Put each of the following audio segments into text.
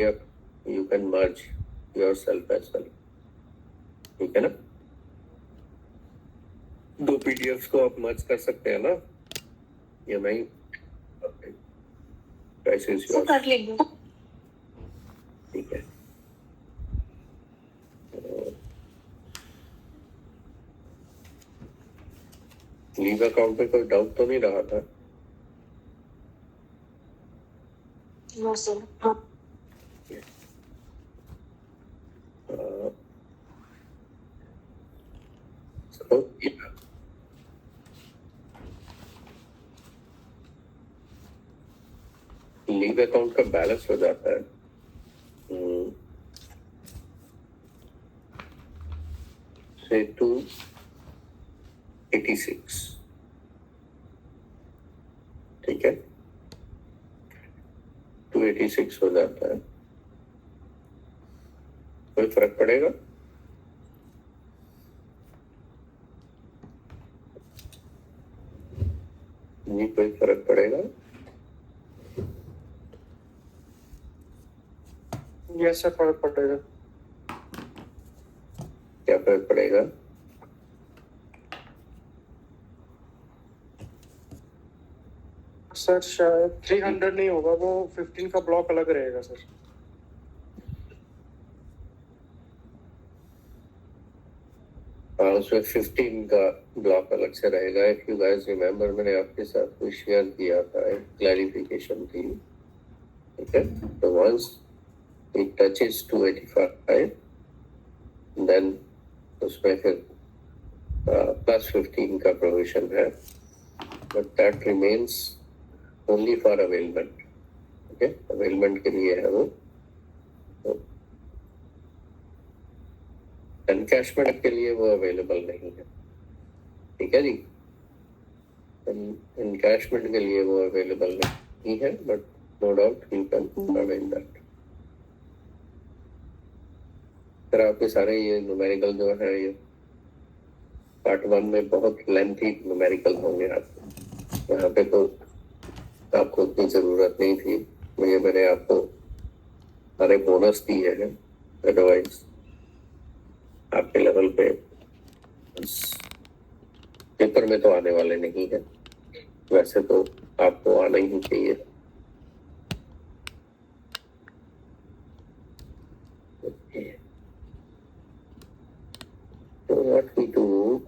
you can merge yourself as well. ठीक है ना? दो पीडीएफ्स को आप मर्ज कर सकते हैं ना? या नहीं? कैसे कर लेंगे। ठीक है। लीव अकाउंट पे कोई डाउट तो नहीं रहा था? No sir. लीव अकाउंट का बैलेंस हो जाता है से 286। ठीक है, 286 हो जाता है। कोई फर्क पड़ेगा? नहीं, कोई फर्क पड़ेगा? यस सर, फर्क पड़ेगा। क्या फर्क पड़ेगा? सर शायद 300 नहीं होगा, वो 15 का ब्लॉक अलग रहेगा सर। उसमें 15 का ब्लॉक अलग से रहेगा। इफ यू गाइस रिमेम्बर, मैंने आपके साथ कुछ शेयर किया था, एक क्लैरिफिकेशन थी। ठीक है, तो वंस इट टचेस 285 देन उसमें फिर प्लस 15 का प्रोविजन है, but that remains only for availment. Okay, availment के लिए है वो। एनकैशमेंट के लिए वो अवेलेबल नहीं है। ठीक है जी, एनकैशमेंट के लिए वो अवेलेबल नहीं है, but no doubt you can avail that. Sir आपके सारे ये न्यूमेरिकल जो है, ये पार्ट 1 में बहुत लेंथी न्यूमेरिकल होंगे आपको। यहाँ पे तो आपको उतनी जरूरत नहीं थी, मैंने आपको सारे बोनस दिए हैं। अदरवाइज आपके लेवल पे पेपर में तो आने वाले नहीं है। वैसे तो आपको आना ही चाहिए। तो what we do,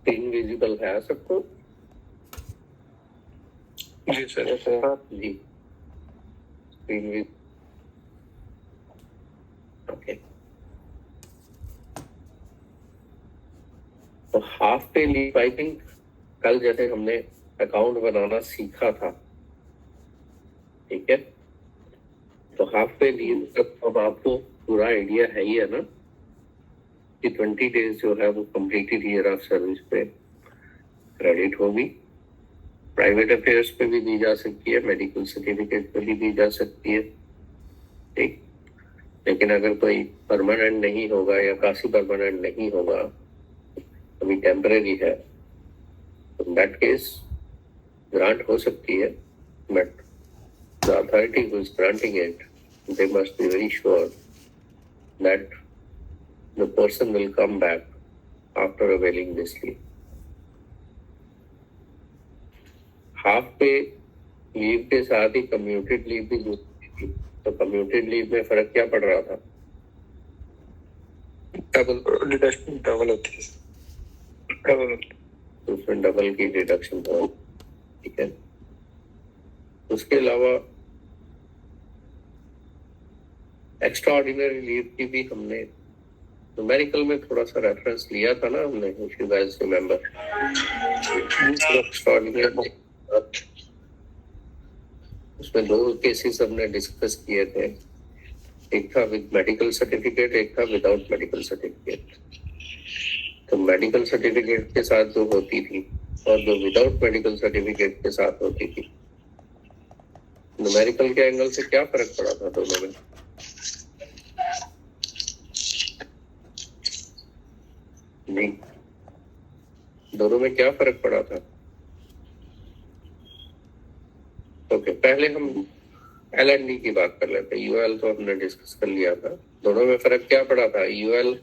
screen visible है सबको? जी सर। जी, स्क्रीन ओके। तो हाफ पे लीव, आई थिंक कल जैसे हमने अकाउंट बनाना सीखा था, ठीक है, तो हाफ पे लीव अब आपको पूरा आइडिया है ही है ना कि 20 डेज जो है वो कंप्लीटेड ईयर ऑफ सर्विस पे क्रेडिट होगी। प्राइवेट अफेयर्स पे भी दी जा सकती है, मेडिकल सर्टिफिकेट पे भी दी जा सकती है। ठीक, लेकिन अगर कोई परमानेंट नहीं होगा या काफी परमानेंट नहीं होगा, अभी टेम्परेरी है, तो दैट केस ग्रांट हो सकती है, but the authority who is granting it, they must be very sure that the person will come back after availing this leave. Half पे लीव के साथ ही कम्यूटेड लीव भी होती थी, तो कम्यूटेड लीव में फर्क क्या पड़ रहा था? डबल डिडक्शन, डबल होती है। तो उसमें डबल की डिडक्शन हो। ठीक है, उसके अलावा एक्स्ट्रा ऑर्डिनरी लीव की भी हमने न्यूमेरिकल में थोड़ा सा रेफरेंस लिया था ना हमने, if you guys remember. Extra ordinary उसमें दो केसेस हमने डिस्कस किए थे, एक था विद मेडिकल सर्टिफिकेट, एक था विदाउट मेडिकल सर्टिफिकेट। तो मेडिकल सर्टिफिकेट के साथ जो होती थी और जो विदाउट मेडिकल सर्टिफिकेट के साथ होती थी, न्यूमेरिकल के एंगल से क्या फर्क पड़ा था दोनों में? नहीं, दोनों में क्या फर्क पड़ा था? ओके, पहले हम L&D की बात कर लेते हैं। UL तो हमने डिस्कस कर लिया था। दोनों में फर्क क्या पड़ा था? UL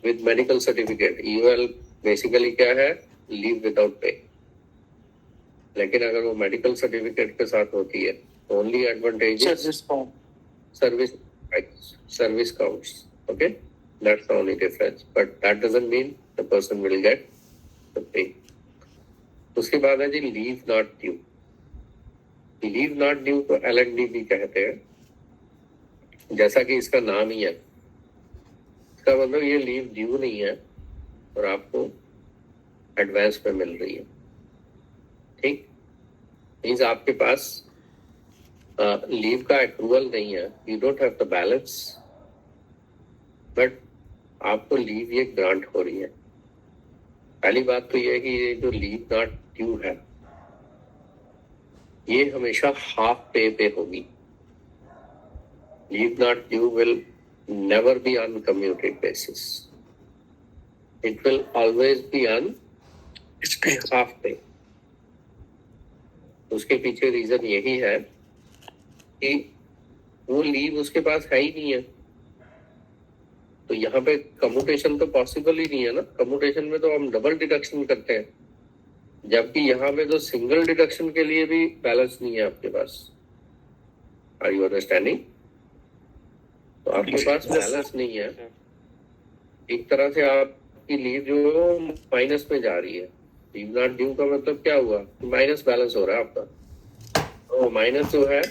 with medical certificate, UL basically क्या है? Leave without pay. लेकिन अगर वो मेडिकल सर्टिफिकेट के साथ होती है, only advantage service counts. Okay, that's the only difference, but that doesn't mean the person will get the pay. उसके बाद है जी leave not due. Leave not due को L&D भी कहते हैं, जैसा कि इसका नाम ही है। इसका मतलब ये लीव ड्यू नहीं है और आपको एडवांस में मिल रही है। ठीक, मीन्स आपके पास लीव का एक्रूवल नहीं है, you don't have the balance, but आपको लीव ये ग्रांट हो रही है। पहली बात तो ये है कि ये जो लीव नॉट ड्यू है, ये हमेशा हाफ पे होगी। Leave not due will never be on commuted basis, it will always be on half पे। उसके पीछे रीजन यही है कि वो लीव उसके पास है ही नहीं है, तो यहाँ पे कम्यूटेशन तो पॉसिबल ही नहीं है ना। कम्यूटेशन में तो हम डबल डिडक्शन करते हैं, जबकि यहाँ पे तो सिंगल डिडक्शन के लिए भी बैलेंस नहीं है आपके पास। Are you understanding? तो आपके पास बैलेंस नहीं है। एक तरह से आपकी लीव जो माइनस में जा रही है। लीव नॉट ड्यू का मतलब क्या हुआ? माइनस बैलेंस हो रहा है आपका। तो माइनस जो है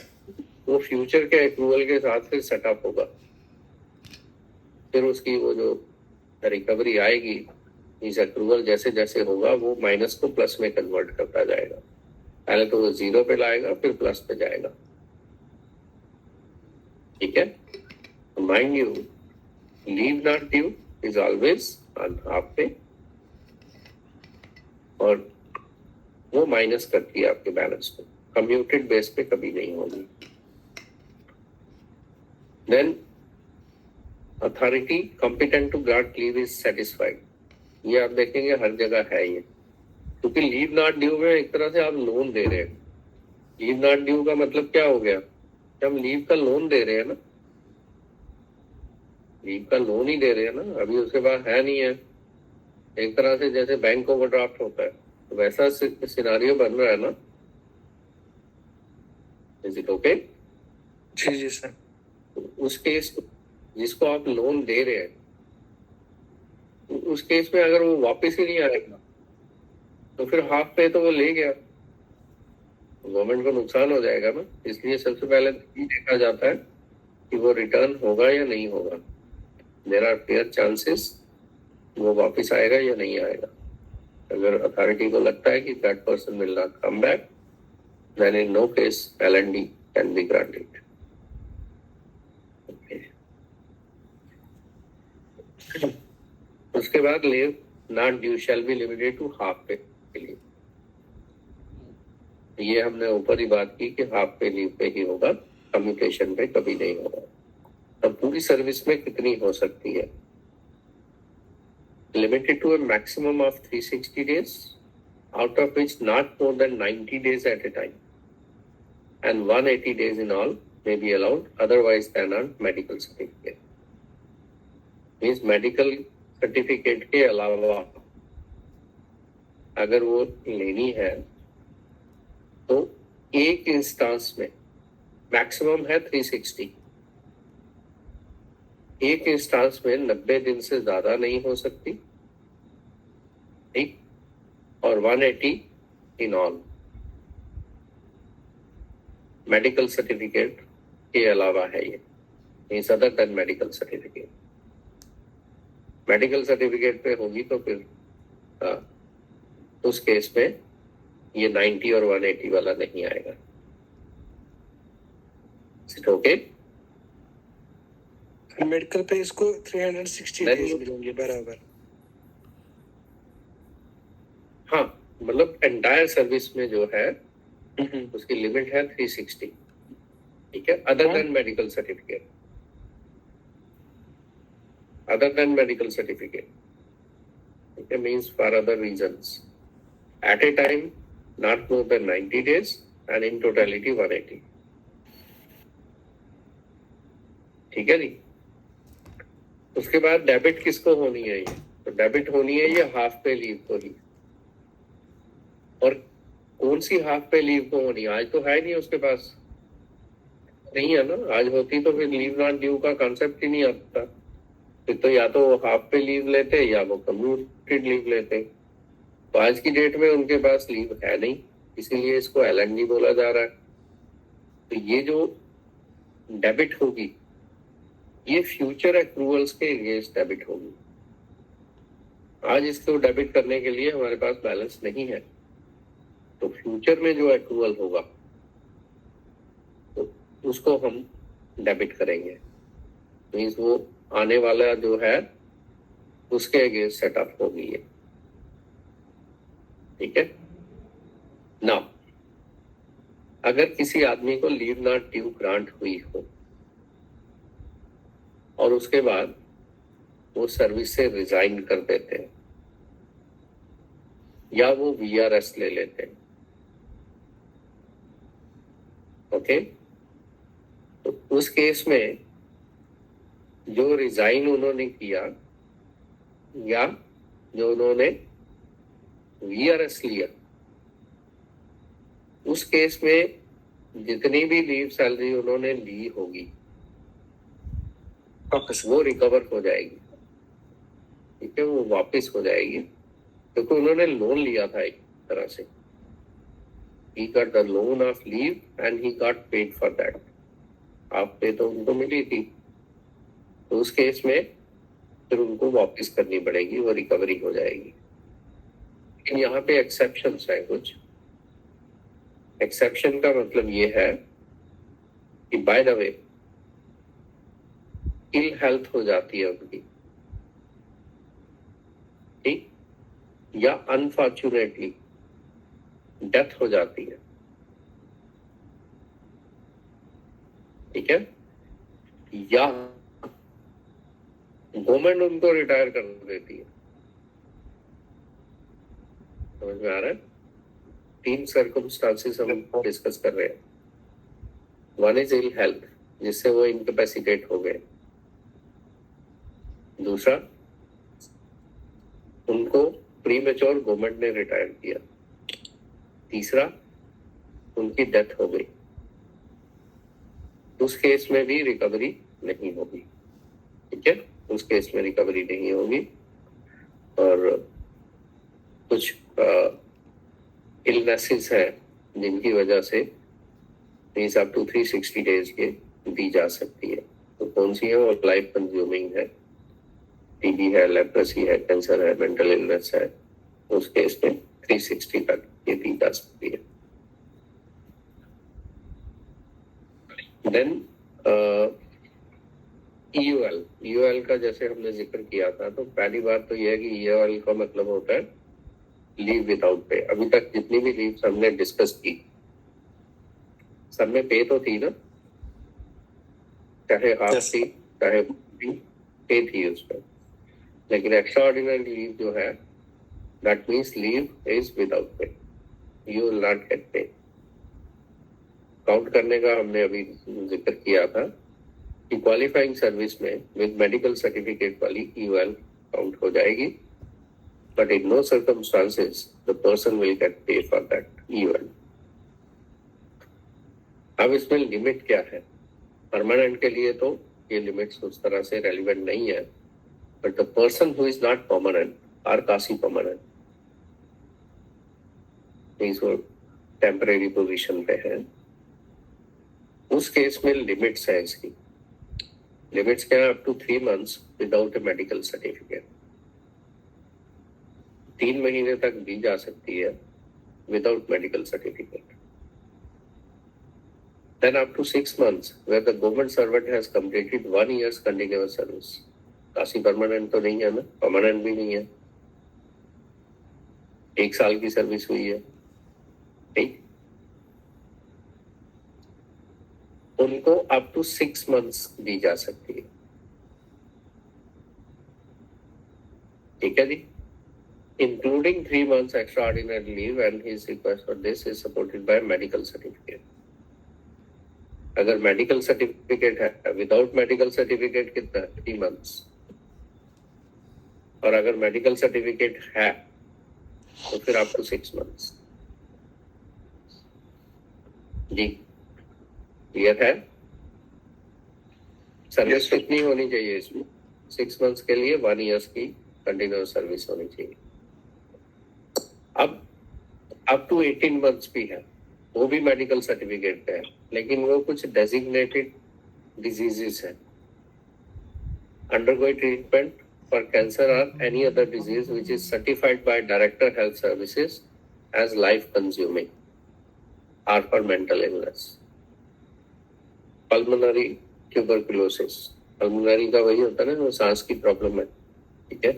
वो फ्यूचर के अप्रूवल के साथ फिर सेटअप होगा, फिर उसकी वो जो रिकवरी आएगी, इस अप्रूवल जैसे जैसे होगा वो माइनस को प्लस में कन्वर्ट करता जाएगा। पहले तो वो जीरो पे लाएगा, फिर प्लस पे जाएगा। ठीक है, mind you, leave not due is always on half पे, और वो माइनस करती है आपके बैलेंस को, कम्यूटेड बेस पे कभी नहीं होगी। Then authority competent to grant leave is satisfied. ये आप देखेंगे हर जगह है ये, क्योंकि लीव नॉट ड्यू में एक तरह से आप लोन दे रहे हैं। लीव नॉट ड्यू का मतलब क्या हो गया? हम लीव का लोन दे रहे हैं ना, लीव का लोन ही दे रहे हैं ना, अभी उसके पास है नहीं है। एक तरह से जैसे बैंक ओवरड्राफ्ट होता है, तो वैसा सिनारियो बन रहा है ना। Is it okay? जी सर। उस केस जिसको आप लोन दे रहे हैं, उस केस में अगर वो वापस ही नहीं आएगा, तो फिर हाफ पे तो वो ले गया, गवर्नमेंट को नुकसान हो जाएगा ना। इसलिए सबसे पहले ये देखा जाता है कि वो रिटर्न होगा या नहीं होगा। देयर आर फेयर चांसेस वो वापस आएगा या नहीं आएगा। अगर अथॉरिटी को लगता है कि that person will not come back, then in no case L&D can be granted. उसके बाद leave not due shall be limited to half pay के लिए। ये हमने ऊपर ही बात की कि हाफ पे लीव पे ही होगा, कम्यूटेशन पे कभी नहीं होगा। अब पूरी सर्विस में कितनी हो सकती है? Limited to a maximum of 360 days, out of which not more than 90 days at a time, and 180 days in all may be allowed, otherwise than on medical certificate. Means medical certificate के अलावा अगर वो लेनी है तो एक instance में maximum है 360, एक इंस्टांस में 90 दिन से ज्यादा नहीं हो सकती। ठीक, और 180 इन ऑल मेडिकल सर्टिफिकेट के अलावा है ये, means other than medical certificate. Medical certificate पे होगी तो फिर उस केस में ये 90 और 180 वाला नहीं आएगा। ओके, मेडिकल पे इसको 360 डेज मिलेंगे बराबर। हाँ, मतलब एंटायर सर्विस में जो है उसकी लिमिट है 360, ठीक है, other than medical certificate, other than medical certificate. It means for other reasons. At a time, not more than 90 days and in totality 180. ठीक है जी। उसके बाद डेबिट किसको होनी है? ये तो डेबिट होनी है ये हाफ पे लीव को ही। और कौन सी हाफ पे लीव को होनी? आज तो है नहीं उसके पास, नहीं है ना। आज होती तो फिर लीव नॉट ड्यू का कॉन्सेप्ट ही नहीं आता। फिर तो या तो हाफ पे लीव लेते या वो कम्यूटेड लीव लेते। तो आज की डेट में उनके पास लीव है नहीं, इसीलिए इसको LND बोला जा रहा है। तो ये जो डेबिट होगी ये फ्यूचर एक्रूवल्स के अगेंस्ट डेबिट होगी। आज इसको डेबिट करने के लिए हमारे पास बैलेंस नहीं है, तो फ्यूचर में जो एक्रूवल होगा तो उसको हम डेबिट करेंगे। मीन्स वो आने वाला जो है उसके अगेंस्ट सेटअप होगी ये, ठीक है ना। अगर किसी आदमी को लीव नॉट ड्यू ग्रांट हुई हो और उसके बाद वो सर्विस से रिजाइन कर देते हैं या वो VRS ले लेते हैं, ओके, तो उस केस में जो रिजाइन उन्होंने किया या जो उन्होंने VRS लिया, उस केस में जितनी भी लीव सैलरी उन्होंने ली होगी वो रिकवर हो जाएगी, ठीक है, वो वापस हो जाएगी, क्योंकि उन्होंने लोन लिया था एक तरह से। He got the loan of leave and he got paid for that. आप पे तो उनको मिली थी, तो उस केस में फिर उनको वापस करनी पड़ेगी, वो रिकवरी हो जाएगी। लेकिन यहाँ पे एक्सेप्शंस है कुछ। एक्सेप्शन का मतलब ये है कि by the way ill health हो जाती है उनकी, ठीक, या अनफॉर्चुनेटली डेथ हो जाती है, ठीक है, या गवर्नमेंट उनको रिटायर कर देती है। समझ में आ रहा है? 3 सर्कमस्टांसेस हम डिस्कस कर रहे हैं। वन इज इल हेल्थ, जिससे वो इनकैपेसिटेट हो गए। दूसरा, उनको प्रीमेच्योर गवर्नमेंट ने रिटायर किया। तीसरा, उनकी डेथ हो गई। उस केस में भी रिकवरी नहीं होगी, ठीक है, उस केस में रिकवरी नहीं होगी। और कुछ इलनेसेस है जिनकी वजह से मीन्स अप टू 360 डेज के दी जा सकती है। तो कौन सी है? वो लाइफ कंज्यूमिंग है, TB है, लेप्रेसी है, कैंसर है, मेंटल इलनेस है। उस केस में 360 तक ये दी जा सकती है। देन EOL का जैसे हमने जिक्र किया था, तो पहली बात तो यह है कि EOL का मतलब होता है लीव विदाउट पे। अभी तक जितनी भी लीव हमने डिस्कस की सब में पे तो थी ना, चाहे हाफ थी चाहे पे थी उस पर। लेकिन एक्स्ट्रा ऑर्डिनरी लीव जो है that means leave is without pay, you will not get pay. Count करने का हमने अभी जिक्र किया था कि क्वालिफाइंग सर्विस में विद मेडिकल सर्टिफिकेट वाली EOL काउंट हो जाएगी, but in no circumstances the person will get pay for that EOL। अब इसमें लिमिट क्या है? परमानेंट के लिए तो ये लिमिट्स उस तरह से रेलिवेंट नहीं है, but the person who is not permanent or quasi permanent, means वो टेम्परेरी पोजीशन पे है, उस केस में लिमिट्स है इसकी। लिमिट्स क्या है? Up to 3 months without a medical certificate. 3 महीने तक दी जा सकती है without medical certificate. Then up to 6 months where the government servant has completed 1 year's continuous service। कासी परमानेंट तो नहीं है ना, परमानेंट भी नहीं है। 1 साल की सर्विस हुई है, ठीक, उनको अप टू 6 मंथ्स दी जा सकती है। ठीक है जी, including 3 months extraordinary leave and his request for this is supported by medical certificate. अगर मेडिकल सर्टिफिकेट है, विदाउट मेडिकल सर्टिफिकेट कितना है, 3 months, और अगर मेडिकल सर्टिफिकेट है तो फिर आपको 6 months। जी क्लियर है? सर्विस कितनी होनी चाहिए इसमें? 6 months के लिए 1 year की कंटिन्यूअस सर्विस होनी चाहिए। अब अप टू 18 months भी है, वो भी मेडिकल सर्टिफिकेट पे है, लेकिन वो कुछ डेजिग्नेटेड डिजीजेस है, अंडरगोइंग ट्रीटमेंट फॉर कैंसर और any other disease which is certified by director health services as life consuming और for mental illness. Pulmonary tuberculosis, pulmonary का वही होता है ना, वो सांस की प्रॉब्लम है, ठीक है।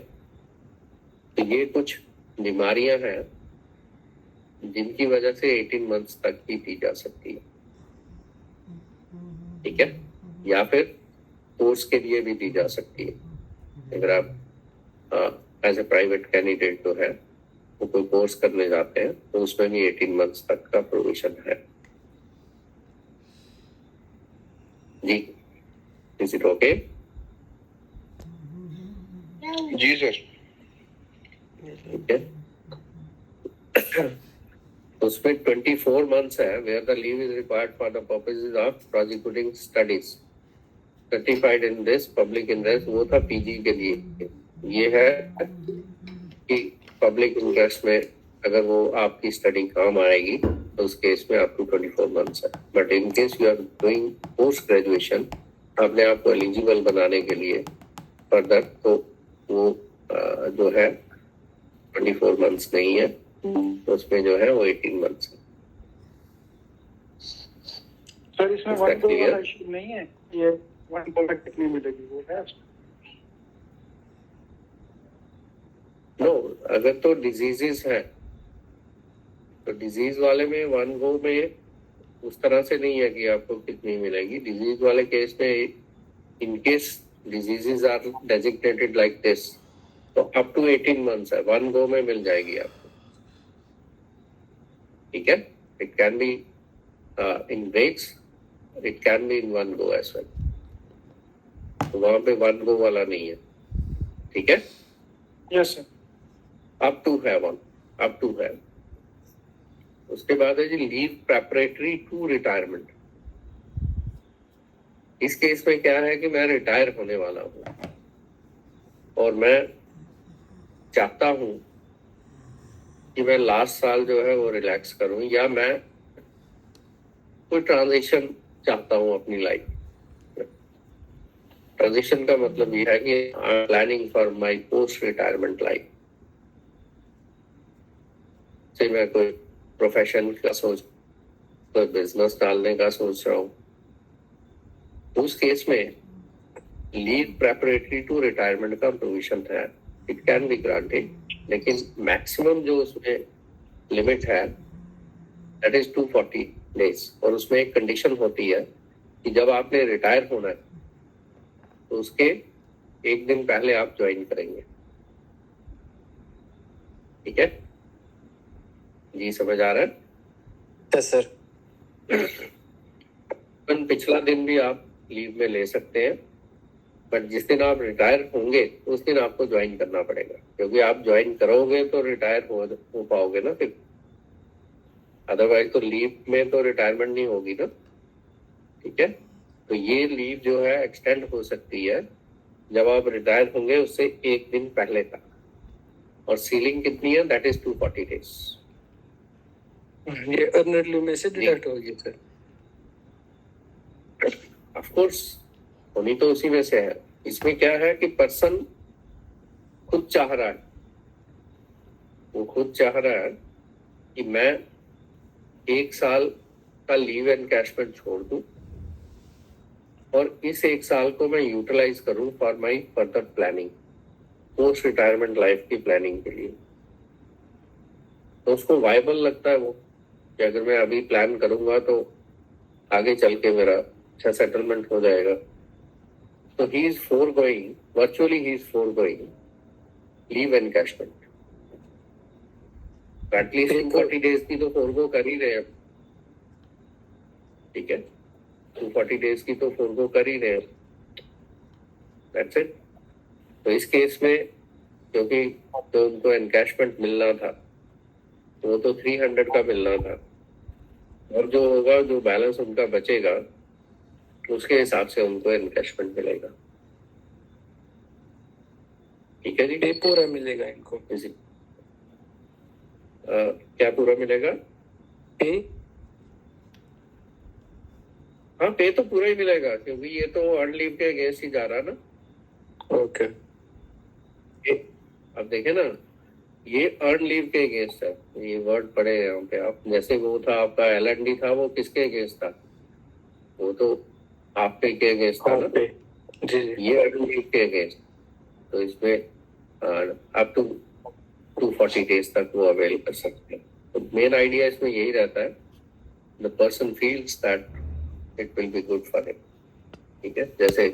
तो ये कुछ बीमारियां हैं जिनकी वजह से 18 months तक ही दी जा सकती है, ठीक है, या फिर कोर्स के लिए भी दी जा सकती है। अगर आप एज ए प्राइवेट कैंडिडेट जो है वो कोई कोर्स करने जाते हैं तो उसमें भी 18 months तक का प्रोविजन है। जी, इज इट ओके? जी सर। ठीक है। उसमें 24 months है where the leave is required for the purposes of prosecuting studies certified in this public interest, वो था पीजी के लिए। ये है कि पब्लिक इंटरेस्ट में अगर वो आपकी स्टडी काम आएगी तो उस केस में आपको 24 months है। But in case you are doing post graduation, अपने आप को एलिजिबल बनाने के लिए फर्दर, तो वो जो है 24 months नहीं है, उसमें जो है वो 18 months है। सर इसमें Is that 1 2 clear? वाला इशू नहीं है, ये 1 2 कितनी मिलेगी वो है? नो, अगर तो डिजीजेस है तो डिजीज वाले में 1 go में उस तरह से नहीं है कि आपको कितनी मिलेगी। डिजीज वाले केस में in case diseases are designated like this तो अप टू 18 months है, 1 go में मिल जाएगी आपको, ठीक है। It can be in breaks, it can be in 1 go as well. तो वहां पे 1 go वाला नहीं है, ठीक है। Yes sir. अप टू है 1, अप टू है। उसके बाद है जी लीव प्रेपरेटरी टू रिटायरमेंट। इस केस में क्या है कि मैं रिटायर होने वाला हूं और मैं चाहता हूं कि मैं लास्ट साल जो है वो रिलैक्स करूं, या मैं कोई ट्रांजिशन चाहता हूं अपनी लाइफ। ट्रांजिशन का मतलब ये है कि I am planning for my post retirement life. से मैं कोई प्रोफेशन का कोई बिजनेस डालने का सोच रहा हूँ, उस केस में लीव प्रेपरेटरी टू रिटायरमेंट का प्रोविजन है, इट कैन बी ग्रांटेड, लेकिन मैक्सिमम जो उसमें लिमिट है दैट इज 240 days। और उसमें एक कंडीशन होती है कि जब आपने रिटायर होना है तो उसके 1 दिन पहले आप ज्वाइन करेंगे, ठीक है जी, समझ आ रहा है? Yes sir. पिछला दिन भी आप लीव में ले सकते हैं, बट जिस दिन आप रिटायर होंगे उस दिन आपको ज्वाइन करना पड़ेगा, क्योंकि आप ज्वाइन करोगे तो रिटायर हो पाओगे ना फिर, अदरवाइज तो लीव में तो रिटायरमेंट नहीं होगी ना, ठीक है। तो ये लीव जो है एक्सटेंड हो सकती है जब आप रिटायर होंगे उससे 1 दिन पहले तक, और सीलिंग कितनी है, दैट इज 240 days। ये अर्नड लीव में से डिडक्ट होगी सर? ऑफ कोर्स होनी तो उसी में से है। इसमें क्या है कि पर्सन खुद चाह रहा है, वो खुद चाह रहा है कि मैं 1 साल का लीव एनकैशमेंट छोड़ दूं और इस 1 साल को मैं यूटिलाइज करूं for my further planning, post retirement life की प्लानिंग के लिए। तो उसको वायबल लगता है वो, कि अगर मैं अभी प्लान करूंगा तो आगे चल के मेरा अच्छा सेटलमेंट हो जाएगा. तो he is foregoing, virtually he is foregoing leave encashment. At least 240 days की तो फोरगो कर ही रहे हैं. ठीक है, 240 डेज की तो फोरगो कर ही रहे हैं. That's it. तो इस केस में क्योंकि तो उनको एनकैशमेंट मिलना था, तो वो तो 300 का मिलना था, और जो होगा, जो बैलेंस उनका बचेगा, उसके हिसाब से उनको एनकैशमेंट मिलेगा. ठीक है जी. पे पूरा मिलेगा इनको. इसी क्या पूरा मिलेगा? पे हाँ, पे तो पूरा ही मिलेगा, क्योंकि ये तो अर्न लीव के अगेंस्ट ही जा रहा है ना. ओके. अब देखे ना, ये अर्न लीव के अगेंस्ट है. ये वर्ड पढ़े हैं यहाँ पे आप. जैसे वो था आपका L&D था, वो किसके अगेंस्ट था? वो तो हाफ पे के अगेंस्ट था ना. पे जी जी. ये अर्न लीव के अगेंस्ट. तो इसमें अप टू 240 डेज तक वो अवेल कर सकते हैं. तो मेन आइडिया इसमें यही रहता है, the person feels that it will be good for him. ठीक है, जैसे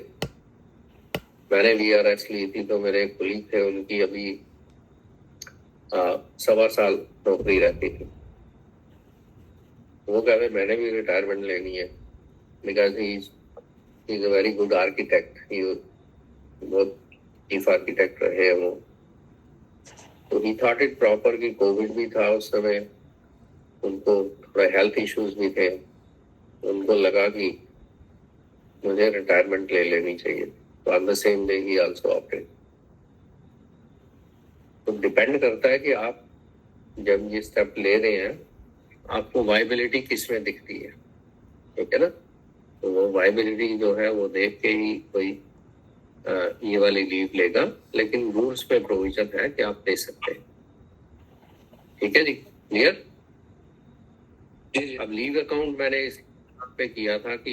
मैंने VRS ली थी, तो मेरे कोलीग थे, उनकी अभी 1.25 साल नौकरी रहती थी. वो कहते मैंने भी रिटायरमेंट लेनी है, because he is a very good architect. He बहुत चीफ आर्किटेक्ट रहे हैं वो. तो ही थॉट इट प्रॉपर कि कोविड भी था उस समय, उनको थोड़ा हेल्थ इश्यूज भी थे. उनको लगा कि मुझे रिटायरमेंट ले लेनी चाहिए. तो on the same day he also opted. तो डिपेंड करता है कि आप जब ये स्टेप ले रहे हैं, आपको वाइबिलिटी किस में दिखती है. ठीक है ना. तो वो वाइबिलिटी जो है वो देख के ही कोई ये वाली लीव लेगा. लेकिन रूल्स में प्रोविजन है कि आप ले सकते हैं. ठीक है जी, क्लियर. जी जी. अब लीव अकाउंट मैंने इस पे किया था कि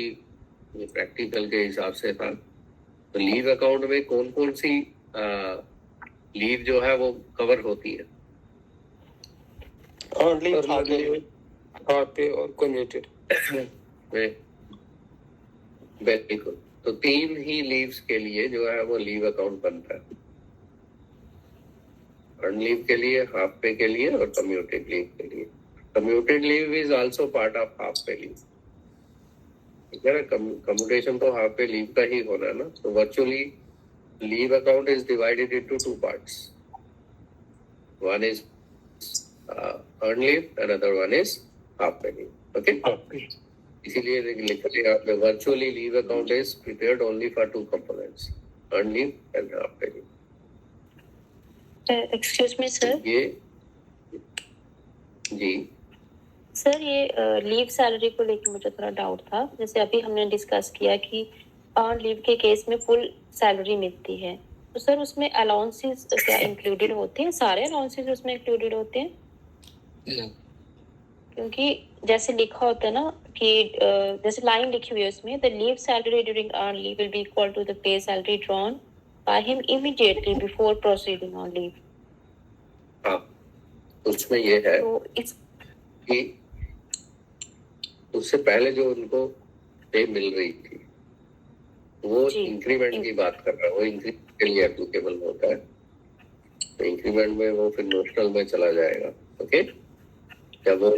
ये प्रैक्टिकल के हिसाब से था. तो लीव अकाउंट में कौन कौन सी लीव जो है वो कवर होती है? Only half leave. हाफ पे और कम्यूटेड. बिल्कुल. तो 3 ही लीव्स के लिए जो है वो लीव अकाउंट बनता है. अर्न लीव के लिए, हाफ पे के लिए और कम्यूटेड लीव के लिए. Commuted leave is also part of half पे लीव. ठीक है ना. कम्यूटेशन तो हाफ पे लीव का ही होना है ना. तो virtually leave account is divided into 2 parts. One is earn leave, another one is half पे लीव. ओके. इसीलिए लिखा है आपने, virtually leave account is prepared only for 2 components, earn leave and half पे लीव. Excuse me sir. ये जी sir, ये leave salary को लेकर मुझे थोड़ा डाउट था. जैसे अभी हमने डिस्कस किया कि अर्न लीव के केस में फुल सैलरी मिलती है, तो सर उसमें अलाउंसेस क्या इंक्लूडेड होते हैं? सारे अलाउंसेस उसमें इंक्लूडेड होते हैं? क्योंकि जैसे लिखा होता है ना कि जैसे लाइन लिखी हुई है उसमें, the leave salary during earn leave will be equal to the pay salary drawn by him immediately before proceeding on leave. हाँ, उसमें ये है तो इस कि उससे पहले जो उनको पे मिल रही थी, वो जी. इंक्रीमेंट की बात कर रहा है. वो इंक्रीमेंट के लिए एप्लीकेबल होता है. तो इंक्रीमेंट में वो फिर नोशनल में चला जाएगा. ओके. जब वो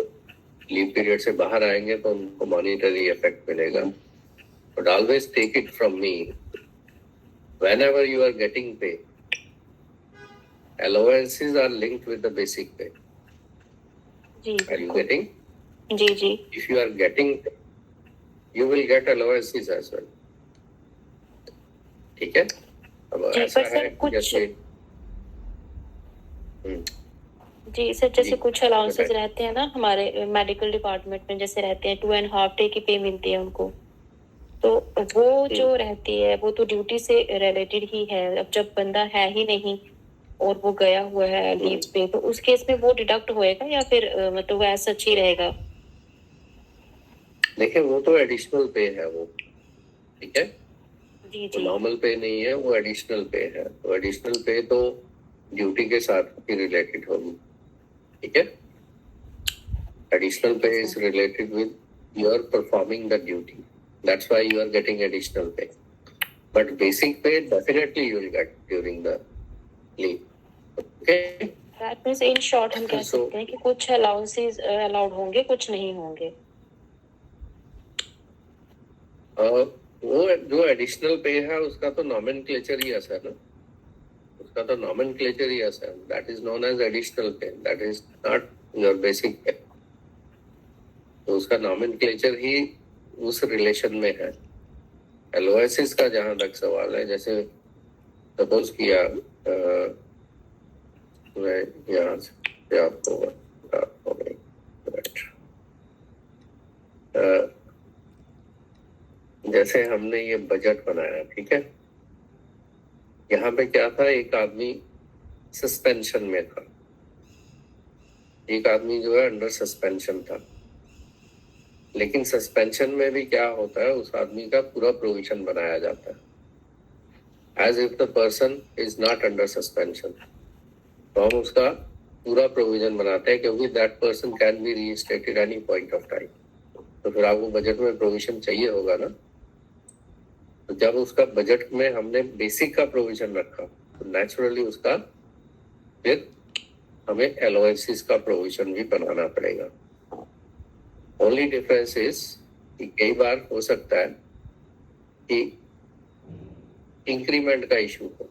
लीव पीरियड से बाहर आएंगे तो उनको मॉनिटरी इफेक्ट मिलेगा. But always take it from me, whenever you are getting pay, allowances are linked with the basic pay. जी. Are you getting? जी जी. If you are getting, you will get allowances as well. ठीक है. अब जी, ऐसा पर sir है कि कुछ जैसे जी सर, जैसे जी, कुछ अलाउंसेस बताइए. रहते हैं ना हमारे मेडिकल डिपार्टमेंट में, जैसे रहते हैं 2.5 डे की पे मिलती है उनको. तो वो जो रहती है वो तो ड्यूटी से रिलेटेड ही है. अब जब बंदा है ही नहीं और वो गया हुआ है लीव पे, तो उस केस में वो डिडक्ट होएगा या फिर मतलब वो ऐसा ही रहेगा? देखिए, वो तो एडिशनल पे है वो. ठीक है. जी वो जी. नॉर्मल पे नहीं है, वो एडिशनल पे है. तो एडिशनल पे तो ड्यूटी के साथ ही रिलेटेड होगी. ठीक है. Additional pay is related with your performing the duty. That's why you are getting additional pay. But basic pay definitely you will get during the leave. Okay? That means in short हम कह So- सकते हैं कि कुछ allowances allowed होंगे, कुछ नहीं होंगे. वो जो एडिशनल पे है उसका तो नॉमेनक्लेचर ही ऐसा है ना, उसका तो नॉमेनक्लेचर ही ऐसा है. That is known as additional pay, that is not your basic pay. तो उसका नॉमेनक्लेचर ही उस रिलेशन में है. एलओएसएस का जहां तक सवाल है, जैसे सपोज किया मैं यहाँ से आपको जैसे हमने ये बजट बनाया, ठीक है, यहाँ पे क्या था, एक आदमी सस्पेंशन में था, एक आदमी जो है अंडर सस्पेंशन था. लेकिन सस्पेंशन में भी क्या होता है, उस आदमी का पूरा प्रोविजन बनाया जाता है as if the person is not under suspension. तो हम उसका पूरा प्रोविजन बनाते हैं क्योंकि that person can be reinstated any point of time. तो फिर आपको बजट में प्रोविजन चाहिए होगा ना. तो जब उसका बजट में हमने बेसिक का प्रोविजन रखा तो नेचुरली उसका फिर हमें एलओएनसीज का प्रोविजन भी बनाना पड़ेगा. ओनली डिफरेंस इज कि कई बार हो सकता है कि इंक्रीमेंट का इशू हो,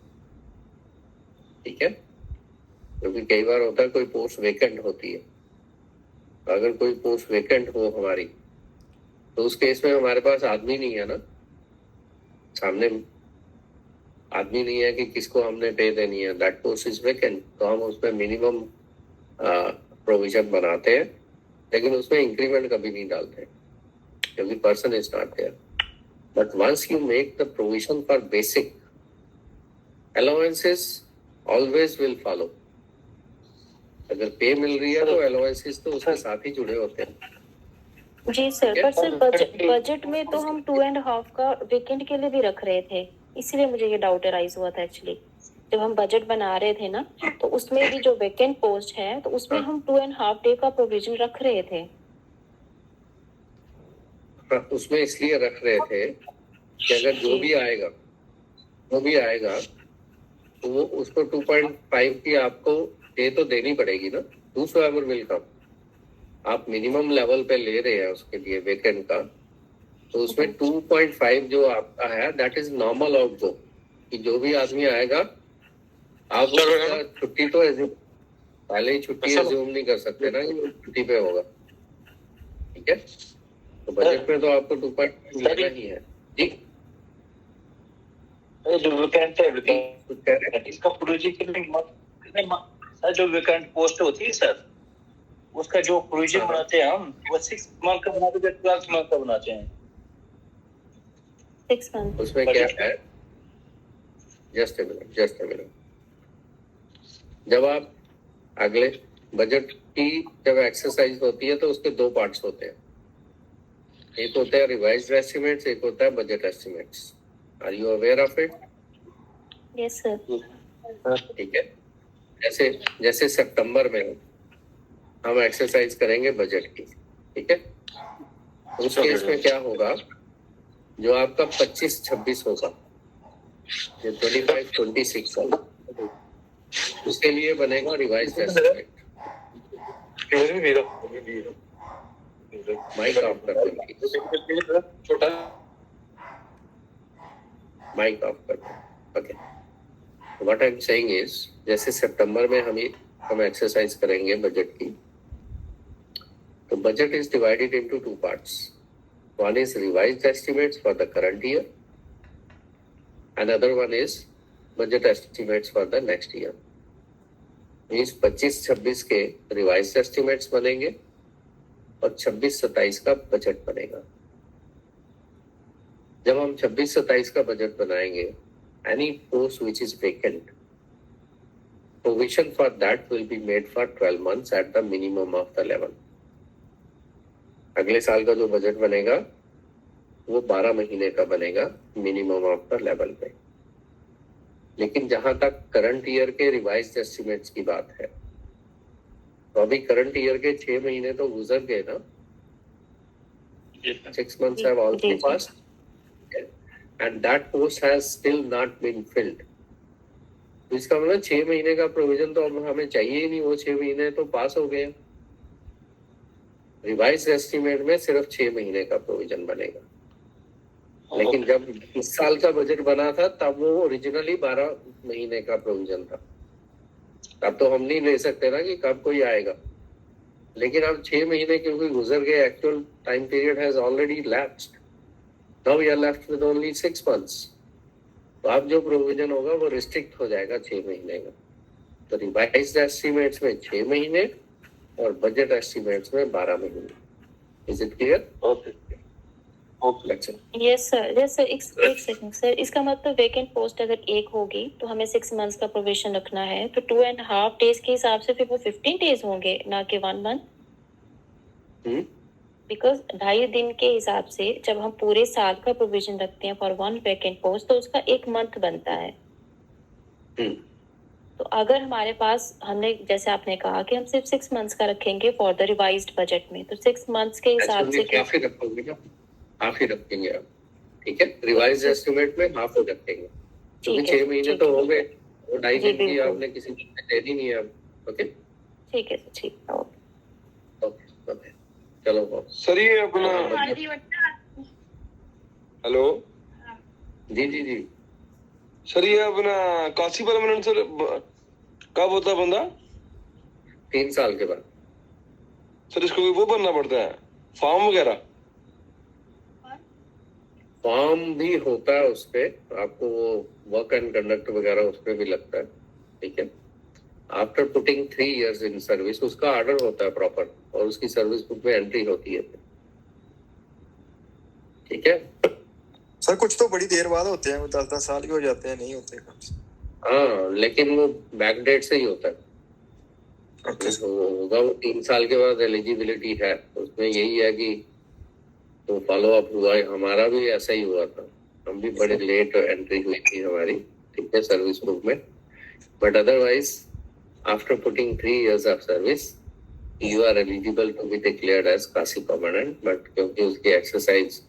ठीक है, क्योंकि कई बार होता है कोई पोस्ट वेकेंट होती है. अगर कोई पोस्ट वेकेंट हो हमारी, तो उस केस में हमारे पास आदमी नहीं है ना, सामने आदमी नहीं है कि किसको हमने पे देनी है. दैट पोस्ट इज वेकेंट, तो हम उसमें मिनिमम प्रोविजन बनाते हैं, लेकिन उसमें इंक्रीमेंट कभी नहीं डालते क्योंकि person is not there. But once you make the provision for basic, allowances always will follow. अगर पे मिल रही है तो अलाउंसेस तो उसके साथ ही जुड़े होते हैं. जी सर, पर सर बजट में तो हम 2.5 का वेकेंट के लिए भी रख रहे थे, इसीलिए मुझे ये डाउट अराइज हुआ था एक्चुअली. जब हम बजट बना रहे थे ना, तो उसमें भी जो वेकेंट पोस्ट है तो उसमें हम 2.5 डे का प्रोविजन रख रहे थे. उसमें इसलिए रख रहे थे कि अगर जो भी आएगा तो वो उसको 2.5 की आपको पे तो देनी पड़ेगी ना. whosoever will come, आप मिनिमम लेवल पे ले रहे हैं उसके लिए वेकेंट का, तो उसमें 2.5 जो आपका है दैट इज नॉर्मल आउटगो. कि जो भी आदमी आएगा आप उसका छुट्टी तो पहले ही छुट्टी एज्यूम नहीं कर सकते ना कि छुट्टी पे होगा, ठीक है. तो बजट में तो आपको 2.5 लेना ही है. जी जो वेकेंट है इसका प्रोविजन कितने सर, जो वेकेंट पोस्ट होती है सर, उसका जो प्रोविजन बनाते हैं हम, वो 6 मंथ का बनाते हैं, 12 मंथ का बनाते हैं. 6 मंथ. उसमें क्या है, जस्ट ए मिनट. जब आप अगले बजट की जब एक्सरसाइज होती है तो उसके 2 पार्ट्स होते हैं. एक होता है रिवाइज्ड एस्टिमेट्स, एक होता है budget estimates. Are you aware of it? Yes sir. ठीक है. जैसे सितंबर में हम एक्सरसाइज करेंगे बजट की, ठीक है. उस केस में क्या होगा, जो आपका 25-26 होगा, जो 25-26 होगा, उसके लिए बनेगा रिवाइज्ड एस्टिमेट. माइक ऑफ कर दें, छोटा माइक ऑफ कर दें. Okay. What I am saying is, जैसे सितंबर में हम एक्सरसाइज करेंगे बजट की, तो budget is divided into 2 parts. One is revised estimates for the current year, another one is budget estimates for the next year. Means 25-26 के revised estimates बनेंगे और 26-27 का बजट बनेगा. जब हम 26-27 का बजट बनाएंगे, any post which is vacant, provision for that will be made for 12 months at the minimum of the level. अगले साल का जो बजट बनेगा वो 12 महीने का बनेगा मिनिमम ऑफ द लेवल पे. लेकिन जहां तक करंट ईयर के रिवाइज्ड एस्टिमेट्स की बात है, तो अभी करंट ईयर के 6 महीने तो गुजर गए ना, जी सर 6 months have already जी, जी। passed, and that post has still not been filled. तो इसका मतलब 6 महीने का प्रोविजन तो अब हमें चाहिए ही नहीं, वो 6 महीने तो पास हो गए। रिवाइज एस्टिमेट में सिर्फ 6 महीने का प्रोविजन बनेगा, लेकिन जब इस साल का बजट बना था तब वो ओरिजिनली 12 महीने का प्रोविजन था। अब तो हम नहीं ले सकते ना कि कब कोई आएगा, लेकिन अब 6 महीने क्योंकि गुजर गए, actual time period has already lapsed, now we are left with only 6 months। तो अब जो प्रोविजन होगा वो रिस्ट्रिक्ट हो जाएगा 6 महीने का। तो रिवाइज्ड एस्टिमेट्स में 6 महीने और बजट एस्टिमेट्स में 12 महीने। Is it clear? Okay okay yes sir, एक सेकंड सर, इसका मतलब वेकेंट पोस्ट अगर एक होगी तो हमें 6 months का प्रोविजन रखना है, तो 2.5 days के हिसाब से फिर वो 15 days होंगे, ना कि 1 month। बिकॉज 2.5 दिन के हिसाब से जब हम पूरे साल का प्रोविजन रखते हैं फॉर 1 वेकेंट पोस्ट, तो उसका 1 month बनता है। तो अगर हमारे पास, हमने जैसे आपने कहा कि हम सिर्फ 6 months का रखेंगे फॉर द रिवाइज्ड बजट में, तो 6 months के हिसाब से क्या? हाफ ही रखोगे ना, हाफ ही रखेंगे आप, ठीक है? रिवाइज्ड एस्टिमेट में हाफ ही रखेंगे, क्योंकि 6 महीने तो हो गए, वो 2.5 दिन की आपने किसी को देनी नहीं है अब। ओके ठीक है, ठीक है, ओके ओके, चलो बहुत। सर ये अपना, हेलो जी जी जी, सर ये अपना काशी परमानेंट सर कब होता है बंदा? 3 साल के बाद। सर इसको वो भरना पड़ता है फॉर्म वगैरह? फॉर्म भी होता है उस पे, आपको वो वर्क एंड कंडक्ट वगैरह उस पे भी लगता है, ठीक है? After putting 3 years in service उसका ऑर्डर होता है प्रॉपर, और उसकी सर्विस बुक में एंट्री होती है, ठीक है? सर कुछ तो बड़ी देर बाद होते हैं, वो 10-10 साल के हो जाते हैं, नहीं होते कम से। हाँ, लेकिन वो बैकडेट से ही होता है। ओके तो होगा वो 3 साल के बाद एलिजिबिलिटी है, उसमें यही है कि तो फॉलो अप हुआ है, हमारा भी ऐसा ही हुआ था, हम भी बड़े लेट एंट्री हुई थी हमारी, ठीक है, सर्विस बुक में। But otherwise after putting 3 years of service you are eligible to be declared as quasi permanent, but क्योंकि उसकी एक्सरसाइज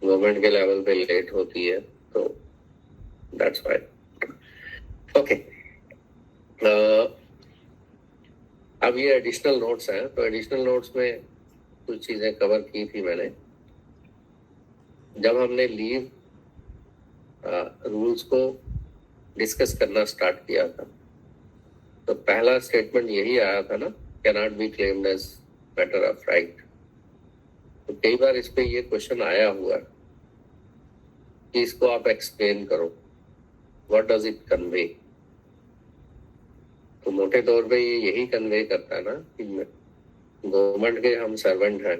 गवर्नमेंट के लेवल पे लेट होती है, तो दैट्स व्हाई। ओके, अब ये एडिशनल नोट्स हैं, तो एडिशनल नोट्स में कुछ चीजें कवर की थी मैंने। जब हमने लीव रूल्स को डिस्कस करना स्टार्ट किया था, तो पहला स्टेटमेंट यही आया था ना, cannot be claimed as matter of right. तो कई बार इस पे ये क्वेश्चन आया हुआ है कि इसको आप एक्सप्लेन करो, व्हाट डज इट कन्वे। तो मोटे तौर पे ये यही कन्वे करता है ना कि गवर्नमेंट के हम सर्वेंट हैं,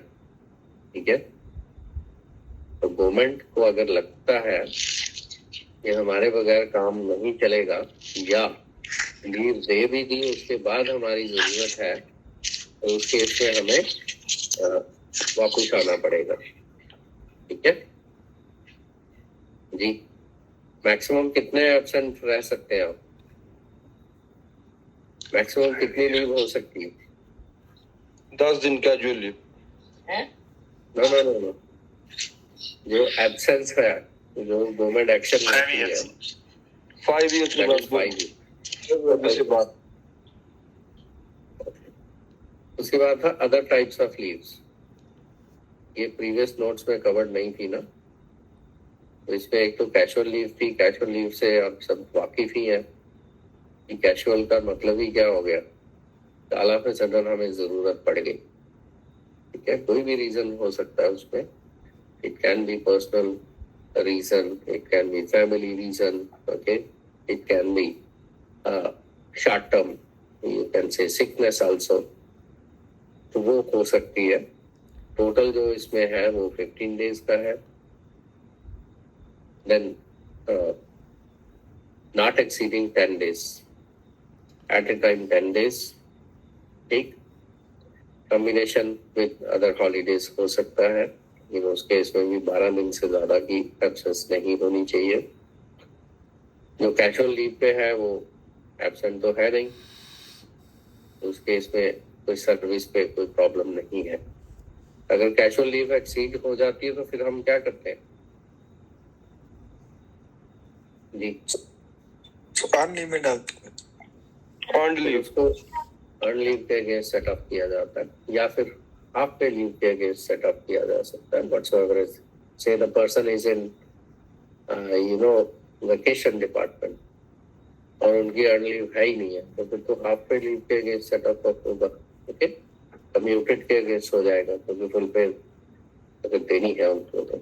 ठीक है? तो गवर्नमेंट को अगर लगता है कि हमारे बगैर काम नहीं चलेगा, या लीव दे भी दी उसके बाद हमारी जरूरत है, तो उस केस में हमें वापस आना पड़ेगा, ठीक है जी? मैक्सिमम कितने एब्सेंट रह सकते हैं आप? मैक्सिमम कितनी लीव हो सकती है? 10 दिन कैजुअल लीव। नो, जो एब्सेंस है, जो गवर्नमेंट एक्शन लेती है, 5 years के बाद 5 उसके बाद उसके बाद था अदर टाइप्स ऑफ लीव्स। ये प्रीवियस नोट्स में कवर्ड नहीं थी ना, तो इसमें एक तो कैजुअल लीव थी। कैजुअल लीव से आप सब वाकिफ ही हैं कि कैजुअल का मतलब ही क्या हो गया, काला पे सडन हमें जरूरत पड़ गई, ठीक है? कोई भी रीजन हो सकता है उसमें, it can be personal reason, it can be family reason, okay, it can be short term, you can say sickness also, तो वो हो सकती है। टोटल जो इसमें है वो 15 days का है। Then not exceeding 10 days, at a time 10 days, ठीक? कॉम्बिनेशन विद अदर हॉलीडेज हो सकता है, लेकिन उस केस में भी 12 दिन से ज्यादा की एब्सेंस नहीं होनी चाहिए। जो कैजुअल लीव पे है वो एब्सेंट तो है नहीं, उस केस में कोई सर्विस पे कोई प्रॉब्लम नहीं है। अगर कैजुअल लीव एक्सीड हो जाती है तो फिर हम क्या करते हैं जी? अर्न लीव में डालते हैं, ऑन फिर लीव। उसको अर्न लीव के अगेंस्ट सेटअप किया जाता है या फिर हाफ पे लीव के अगेंस्ट सेटअप किया जा सकता है। व्हाटसोएवर इज, से the person is in vacation department और उनकी अर्न लीव है ही नहीं है, तो फिर तो हाफ पे लीव के अगेंस्ट सेटअप होगा। ओके, कम्यूटेड के अगेंस्ट हो जाएगा क्योंकि फुल पे अगर देनी है उनको तो।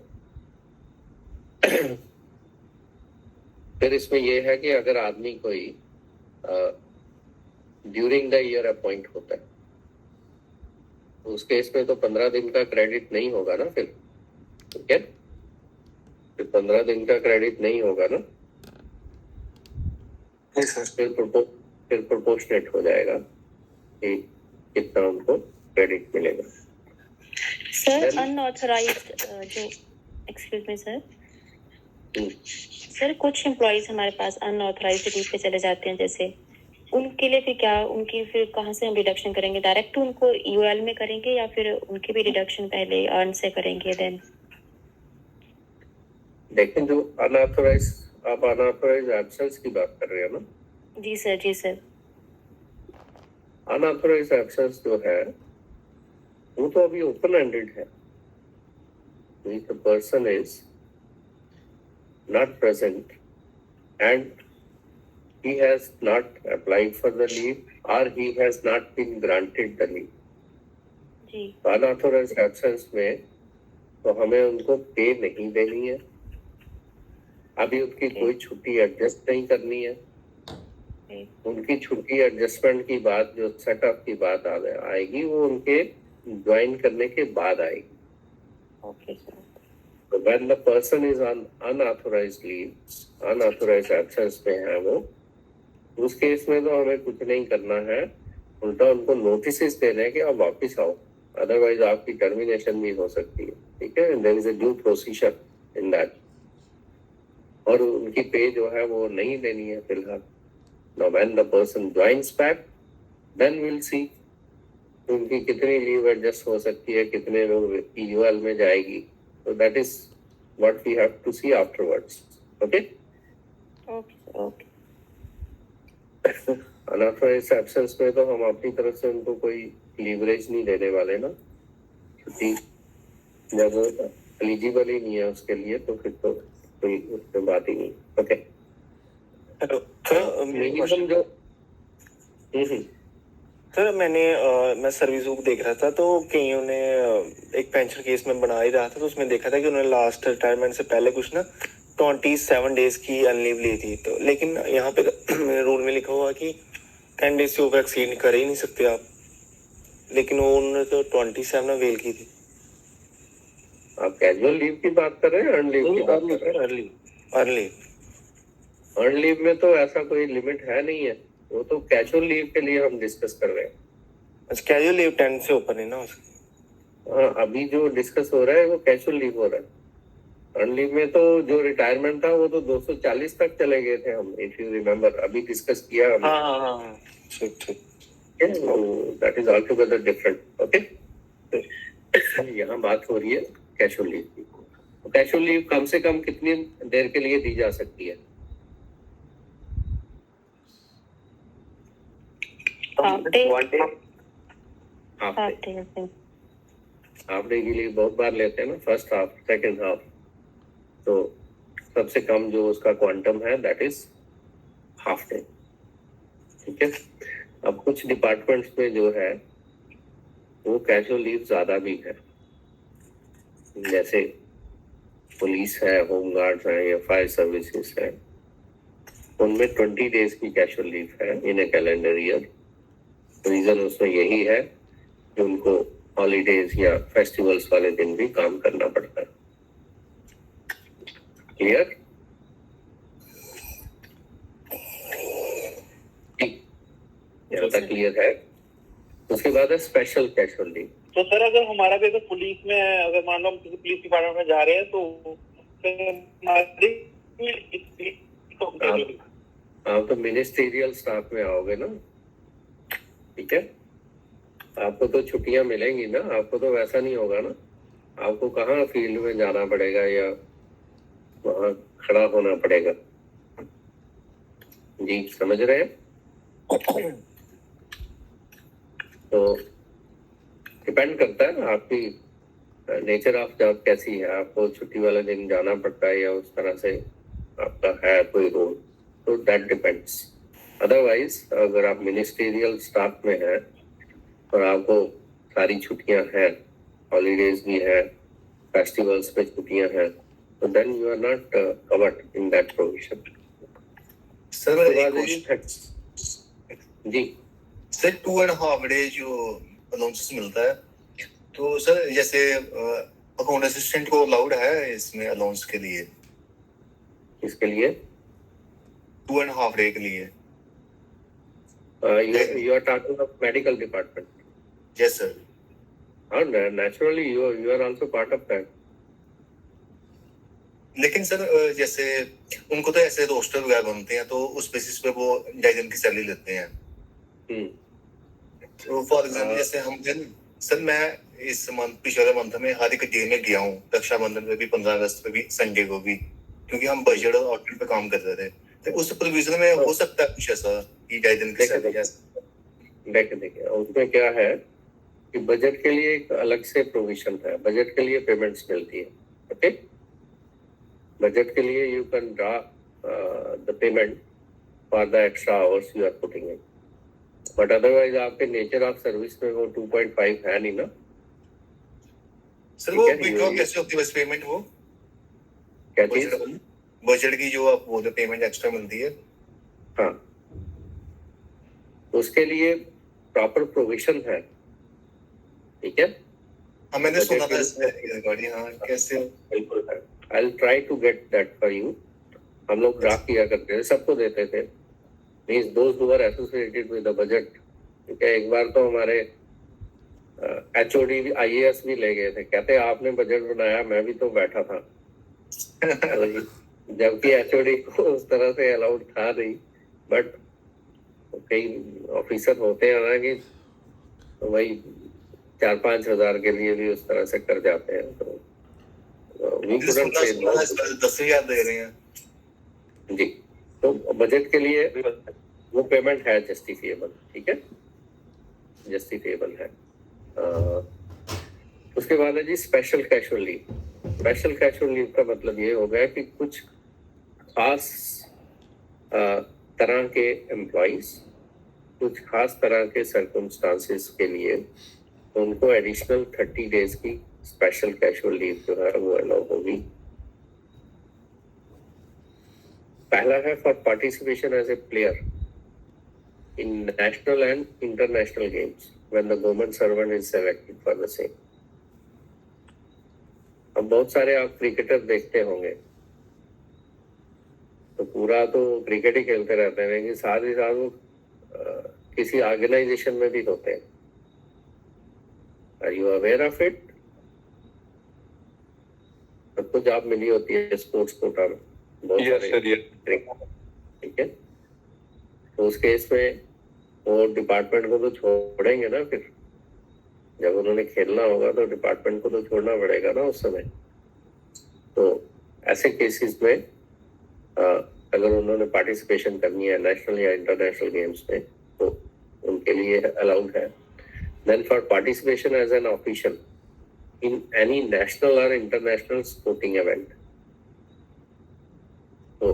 फिर इसमें यह है कि अगर आदमी कोई ड्यूरिंग द ईयर अपॉइंट होता है तो उस केस में तो 15 दिन का क्रेडिट नहीं होगा ना फिर, ठीक है? फिर 15 दिन का क्रेडिट नहीं होगा ना, नहीं सर। फिर प्रोपोर्शनेट हो जाएगा कि कितना उनको क्रेडिट मिलेगा। सर Then- अनऑथराइज्ड जो, एक्सक्यूज मी सर, हम्म, सर कुछ एम्प्लॉयज हमारे पास अनऑथराइज्ड लीव पे चले जाते हैं, जैसे उनके लिए फिर क्या, उनकी फिर कहाँ से हम डिडक्शन करेंगे? डायरेक्ट उनको यूएल में करेंगे या फिर उनकी भी डिडक्शन पहले अर्न से करेंगे देन? लेकिन जो अनऑथराइज, आप अनऑथराइज एब्सेंस की बात कर रहे हैं ना? जी सर, जी सर। अनऑथराइज एब्सेंस जो है वो तो अभी ओपन एंडेड है। The person is not present and he has not applied for the leave or he has not been granted the leave. जी Unauthorized absence में तो हमें उनको पे नहीं देनी है, अभी उनकी कोई छुट्टी एडजस्ट नहीं करनी है। उनकी छुट्टी एडजस्टमेंट की बात, जो सेटअप की बात आएगी वो उनके ज्वाइन करने के बाद आएगी। Okay sir. So when the person is on unauthorized leave, unauthorized absence में है वो, उस केस में तो हमें कुछ नहीं करना है, उल्टा उनको नोटिस देने हैं कि आप वापस आओ, अदरवाइज आपकी टर्मिनेशन भी हो सकती है। ठीक है, there is a due procedure in that, और उनकी पे जो है वो नहीं देनी है फिलहाल। Now when the person joins back, then we'll see उनकी कितनी लीव एडजस्ट हो सकती है, कितने लोग यूएल में जाएगी। So that is what we have to see afterwards. Okay? Okay sir, okay. Unauthorized absence में तो हम अपनी तरफ से उनको कोई लीवरेज नहीं देने वाले ना, छुट्टी जब एलिजिबल ही नहीं है उसके लिए तो फिर तो कोई उसमें बात ही नहीं। ओके, हेलो सर, मिनिमम जो सर मैं सर्विस बुक देख रहा था तो कईयों ने एक पेंशन केस में बना ही रहा था, तो उसमें देखा था कि उन्होंने लास्ट रिटायरमेंट से पहले कुछ ना 27 डेज की अनलीव ली थी, तो लेकिन यहाँ पे रूल में लिखा हुआ कि 10 डेज से ओवर एक्सीड कर ही नहीं सकते आप, लेकिन वो उन्होंने तो 27 अवेल की थी। आप कैजुअल लीव की बात कर रहे हैं, अर्न लीव की बात कर रहे हैं? अर्न लीव में तो ऐसा कोई लिमिट है नहीं है, वो तो कैजुअल लीव के लिए हम डिस्कस कर रहे हैं। अच्छा, कैजुअल लीव 10 से ऊपर है ना उसकी? हाँ, अभी जो डिस्कस हो रहा है वो कैजुअल लीव हो रहा है। अर्न लीव में तो जो रिटायरमेंट था वो तो 240 तक चले गए थे हम, इफ यू रिमेम्बर, अभी डिस्कस किया हमने। हाँ, ठीक ठीक। That is altogether different. Okay, यहाँ बात हो रही है कैजुअल लीव की। कैजुअल लीव कम से कम कितनी देर के लिए दी जा सकती है? हाफ डे, हाफ डे की लीव बहुत बार लेते हैं ना, फर्स्ट हाफ, सेकंड हाफ, तो सबसे कम जो उसका क्वांटम है दैट इज हाफ डे। ठीक है, अब कुछ डिपार्टमेंट्स में जो है वो कैजुअल लीव ज्यादा भी है, जैसे पुलिस है, होम गार्ड्स है या फायर सर्विसेज है, उनमें 20 डेज की कैजुअल लीव है इन ए कैलेंडर ईयर। रीजन उसमें यही है कि उनको हॉलीडेज या फेस्टिवल्स वाले दिन भी काम करना पड़ता है। क्लियर? यहाँ तक क्लियर है? उसके बाद है स्पेशल कैजुअल लीव। तो सर अगर हमारा भी अगर पुलिस में, अगर मान लो हम किसी पुलिस डिपार्टमेंट में जा रहे हैं तो आप तो मिनिस्टीरियल स्टाफ में आओगे ना, ठीक है, आपको तो छुट्टियां मिलेंगी ना, आपको तो वैसा नहीं होगा ना, आपको कहाँ फील्ड में जाना पड़ेगा या वहां खड़ा होना पड़ेगा। जी समझ रहे हैं? तो डिपेंड करता है ना आपकी नेचर ऑफ जॉब कैसी है, आपको छुट्टी वाले दिन जाना पड़ता है या उस तरह से आपका है कोई रोल, तो दैट डिपेंड्स। अदरवाइज अगर आप मिनिस्ट्रियल स्टाफ में हैं और आपको सारी छुट्टियां हैं, हॉलीडेज भी है, फेस्टिवल्स पे छुट्टियां हैं, तो then you are not covered in that provision. Sir जी सर 2.5 डे जो अलाउंसेस मिलता है, तो सर जैसे अकाउंट असिस्टेंट को अलाउड है इसमें अलाउंस के लिए? इसके लिए 2.5 डे के लिए? you are talking of medical department. Yes sir. And naturally you are also part of that. लेकिन सर जैसे उनको तो ऐसे रोस्टर वगैरह बनते हैं, तो उस बेसिस पे वो डायजन की सैलरी लेते हैं। तो फॉर एग्जाम्पल जैसे हम सर मैं इस मंथ पिछले मंथ में हर एक डे में गया हूँ, रक्षाबंधन पे भी, 15 अगस्त पे भी, संडे को भी, क्योंकि हम बजट और आउटलेट पे काम कर रहे थे। तो उस प्रोविजन में हो सकता है कुछ ऐसा कि डायजन की सैलरी? देखिए उसमें क्या है कि बजट के लिए एक अलग से प्रोविजन है, बजट के लिए पेमेंट्स मिलती है। ओके, बजट के लिए you can draw the payment for the extra hours you are putting in, but otherwise आपके नेचर ऑफ सर्विस में वो 2.5 है नहीं ना। सर वो विड्रॉ कैसे होती है बस पेमेंट? वो क्या चीज? बजट की जो आप बोल रहे पेमेंट एक्स्ट्रा मिलती है? हाँ, उसके लिए प्रॉपर प्रोविजन है। ठीक है, हाँ मैंने सुना था इसमें रिगार्डिंग। हाँ कैसे? बिल्कुल है, I will try to get that for you. हम लोग ड्राफ्ट किया करते थे, सबको देते थे, मींस दोस्त who are associated with the budget. ठीक है, एक बार तो हमारे एचओडी भी, आईएएस भी ले गए थे, कहते आपने बजट बनाया, मैं भी तो बैठा था। जबकि एचओडी को उस तरह से अलाउड था नहीं, बट कई ऑफिसर होते हैं ना कि वही 4-5 हजार के लिए भी उस तरह से कर जाते हैं। तो we couldn't say no. 10,000 दे रहे हैं जी, तो बजट के लिए वो पेमेंट है जस्टिफिएबल। ठीक है, जस्टिफिएबल है। उसके बाद है जी special casual leave. Special casual leave का मतलब ये हो गया कि कुछ खास तरह के एम्प्लॉइज, कुछ खास तरह के सर्कमस्टांसेस के लिए उनको एडिशनल 30 डेज की स्पेशल कैजुअल लीव जो है वो अलाउ होगी। पहला है for participation as a player in national and international games when the government servant is selected for the same. अब बहुत सारे आप क्रिकेटर देखते होंगे, तो पूरा तो क्रिकेट ही खेलते रहते हैं, लेकिन साथ ही साथ वो किसी ऑर्गेनाइजेशन में भी होते हैं। Are you aware of it? सबको जॉब मिली होती है स्पोर्ट्स कोटा में, बहुत सारे। ठीक है, तो उस केस में वो डिपार्टमेंट को तो छोड़ेंगे ना, फिर जब उन्होंने खेलना होगा तो डिपार्टमेंट को तो छोड़ना पड़ेगा ना उस समय। तो ऐसे केसेस में अगर उन्होंने पार्टिसिपेशन करनी है नेशनल या इंटरनेशनल गेम्स में, तो उनके लिए अलाउड है। Then for participation as an official in any national और इंटरनेशनल स्पोर्टिंग इवेंट, तो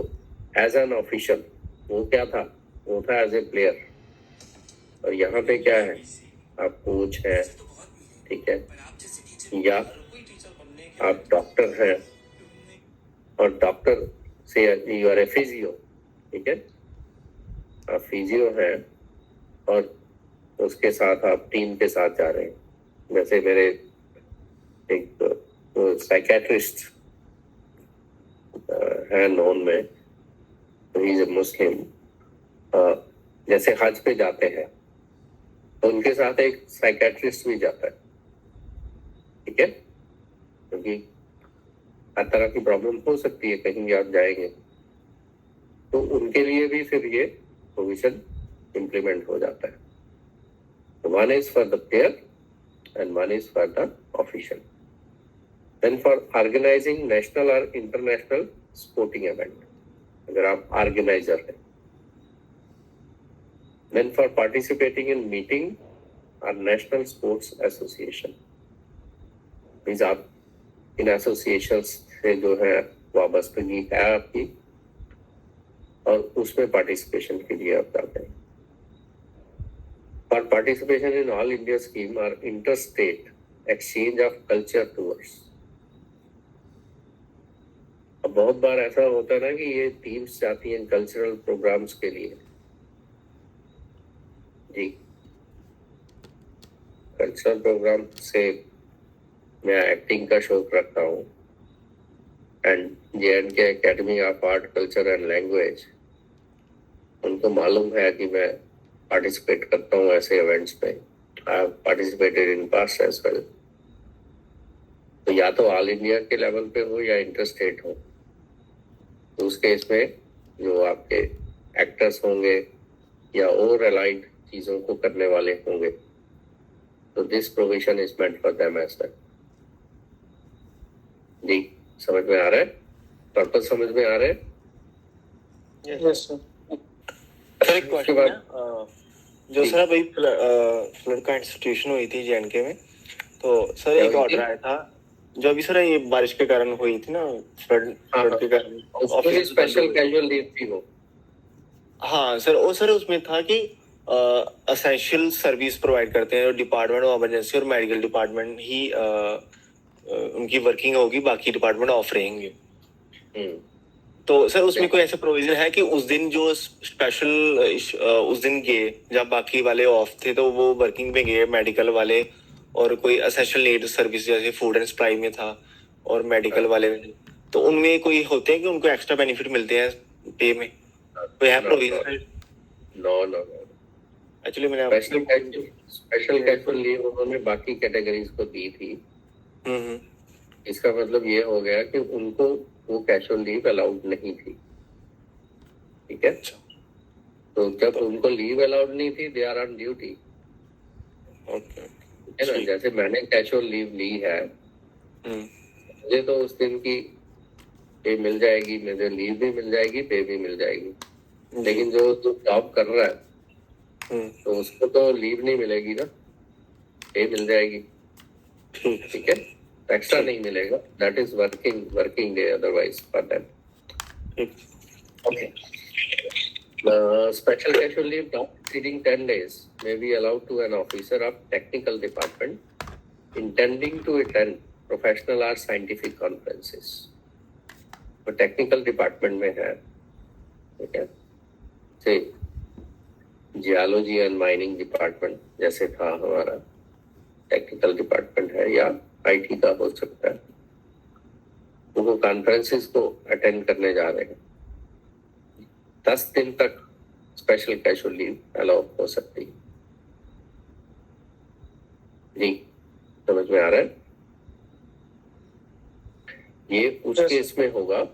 एज एन ऑफिशियल वो क्या था, वो था एज ए प्लेयर। और यहाँ पे क्या है, आप कोच है, ठीक है, या आप डॉक्टर हैं, और डॉक्टर से यू आर ए फिजियो। ठीक है, आप फिजियो हैं और उसके साथ आप टीम के साथ जा रहे हैं। जैसे मेरे एक साइकेट्रिस्ट है नॉन में, ही इज ए मुस्लिम, जैसे हज पे जाते हैं तो उनके साथ एक साइकेट्रिस्ट भी जाता है। ठीक है, क्योंकि हर तरह की प्रॉब्लम हो सकती है, कहीं भी आप जाएंगे, तो उनके लिए भी फिर ये प्रोविजन इम्प्लीमेंट हो जाता है। One is for the player and one is for the official. Then for organizing national or international sporting event, अगर आप organizer हैं. Then for participating in meeting or national sports association, means आप इन associations से जो है वाबस्तगी है आपकी और उसमें participation के लिए आप जाते हैं. For participation in all India scheme or interstate exchange of culture tours. अब बहुत बार ऐसा होता है ना कि ये टीम्स जाती हैं कल्चरल प्रोग्राम्स के लिए. जी, कल्चरल प्रोग्राम से मैं एक्टिंग का शौक रखता हूँ and JNK academy of art culture and language, उनको मालूम है कि मैं पार्टिसिपेट करता हूँ ऐसे इवेंट्स में. I have participated in past as well. तो या तो ऑल इंडिया के लेवल पे हो या इंटरस्टेट हो, तो उस केस में जो आपके एक्टर्स होंगे या और अलाइड चीजों को करने वाले होंगे, तो this provision is meant for them as well. जी, समझ में आ रहा है? पर्पस समझ में आ रहा है? Yes sir. सर एक क्वेश्चन है, जो सर अभी फ्लड का इंस्टीट्यूशन हुई थी JNK में, तो सर एक ऑर्डर आया था जो अभी सर ये बारिश के कारण हुई थी ना, फ्लड के कारण उसमें स्पेशल कैजुअल लीव थी वो. हाँ सर, वो सर उसमें था कि असेंशियल सर्विस प्रोवाइड करते हैं डिपार्टमेंट ऑफ इमरजेंसी और मेडिकल डिपार्टमेंट ही उनकी वर्किंग होगी, बाकी डिपार्टमेंट ऑफ रहेंगे. तो सर उसमें कोई ऐसा प्रोविजन है कि उस दिन जो स्पेशल उस दिन गए जब बाकी वाले ऑफ थे तो वो वर्किंग में गए मेडिकल वाले, और कोई असेंशियल नीड सर्विस जैसे फूड एंड सप्लाई में था और मेडिकल वाले में, तो उनमें कोई होते हैं कि उनको एक्स्ट्रा बेनिफिट मिलते हैं पे में? कोई है provision? No no no. Actually मैंने स्पेशल कैजुअल लीव उन्होंने बाकी कैटेगरीज को दी थी. इसका मतलब ये हो गया कि उनको वो कैजुअल लीव अलाउड नहीं थी. ठीक है, तो जब उनको लीव अलाउड नहीं थी, दे आर ऑन ड्यूटी. है ना, जैसे मैंने कैजुअल लीव ली है, मुझे तो उस दिन की पे मिल जाएगी, मुझे लीव भी मिल जाएगी, पे भी मिल जाएगी. लेकिन जो जॉब कर रहा है तो उसको तो लीव नहीं मिलेगी ना, पे मिल जाएगी. ठीक है, एक्स्ट्रा नहीं मिलेगा. That is working day otherwise for them. Okay. Special casual leave not exceeding 10 days may be allowed to an officer of technical department intending to attend professional or scientific conferences. तो technical department में है, ठीक है, से geology and mining department जैसे था हमारा technical department है, या IT का हो सकता है, वो कॉन्फ्रेंसेस को अटेंड करने जा रहे हैं. 10 दिन तक स्पेशल कैजुअल लीव अलाउ हो सकती है. जी, समझ में आ रहा है? ये उस केस में होगा,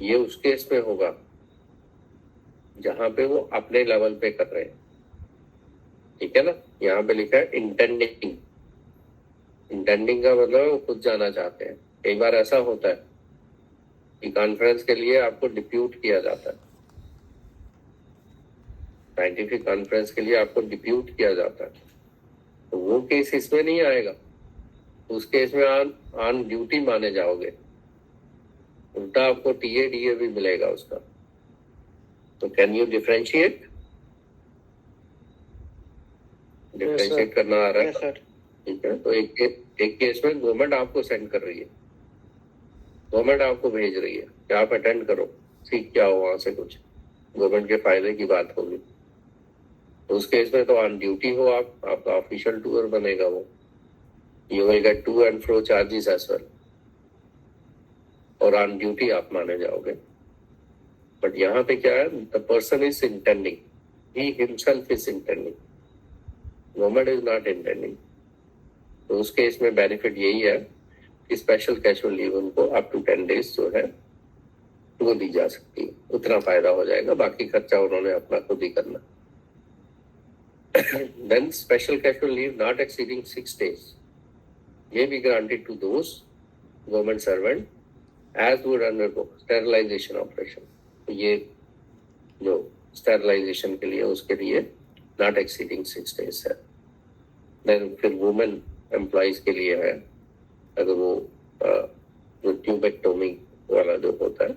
ये उस केस में होगा जहां पे वो अपने लेवल पे कर रहे हैं. ठीक है ना, यहाँ पे लिखा है इंटेंडिंग. इंटेंडिंग का मतलब वो खुद जाना चाहते हैं. कई बार ऐसा होता है कि कॉन्फ्रेंस के लिए आपको डिप्यूट किया जाता है, साइंटिफिक कॉन्फ्रेंस के लिए आपको डिप्यूट किया जाता है, तो वो केस इसमें नहीं आएगा. उस केस में ऑन ड्यूटी माने जाओगे, उल्टा आपको TA भी मिलेगा उसका. तो कैन यू डिफरेंशिएट करना आ रहा है? सर ठीक है, तो एक केस में गवर्नमेंट आपको सेंड कर रही है, गवर्नमेंट आपको भेज रही है कि आप अटेंड करो, सीख क्या हो वहां से, कुछ गवर्नमेंट के फायदे की बात होगी. तो उस केस में तो ऑन ड्यूटी हो आप, आपका ऑफिशियल टूर बनेगा वो. You will get to and fro charges as well, और ऑन ड्यूटी आप माने जाओगे. बट यहाँ पे क्या है, the person is intending, he himself is intending, government is not intending. तो उस केस में बेनिफिट यही है कि स्पेशल कैजुअल लीव उनको अप टू 10 डेज जो है वो दी जा सकती है. उतना फायदा हो जाएगा, बाकी खर्चा उन्होंने अपना खुद ही करना. Then special casual leave not exceeding 6 days may be granted to those government servant as would undergo sterilization operation. तो ये जो sterilization के लिए उसके लिए not exceeding 6 days है. Then फिर women employees के लिए है अगर वो जो ट्यूबेक्टोमी वाला जो होता है.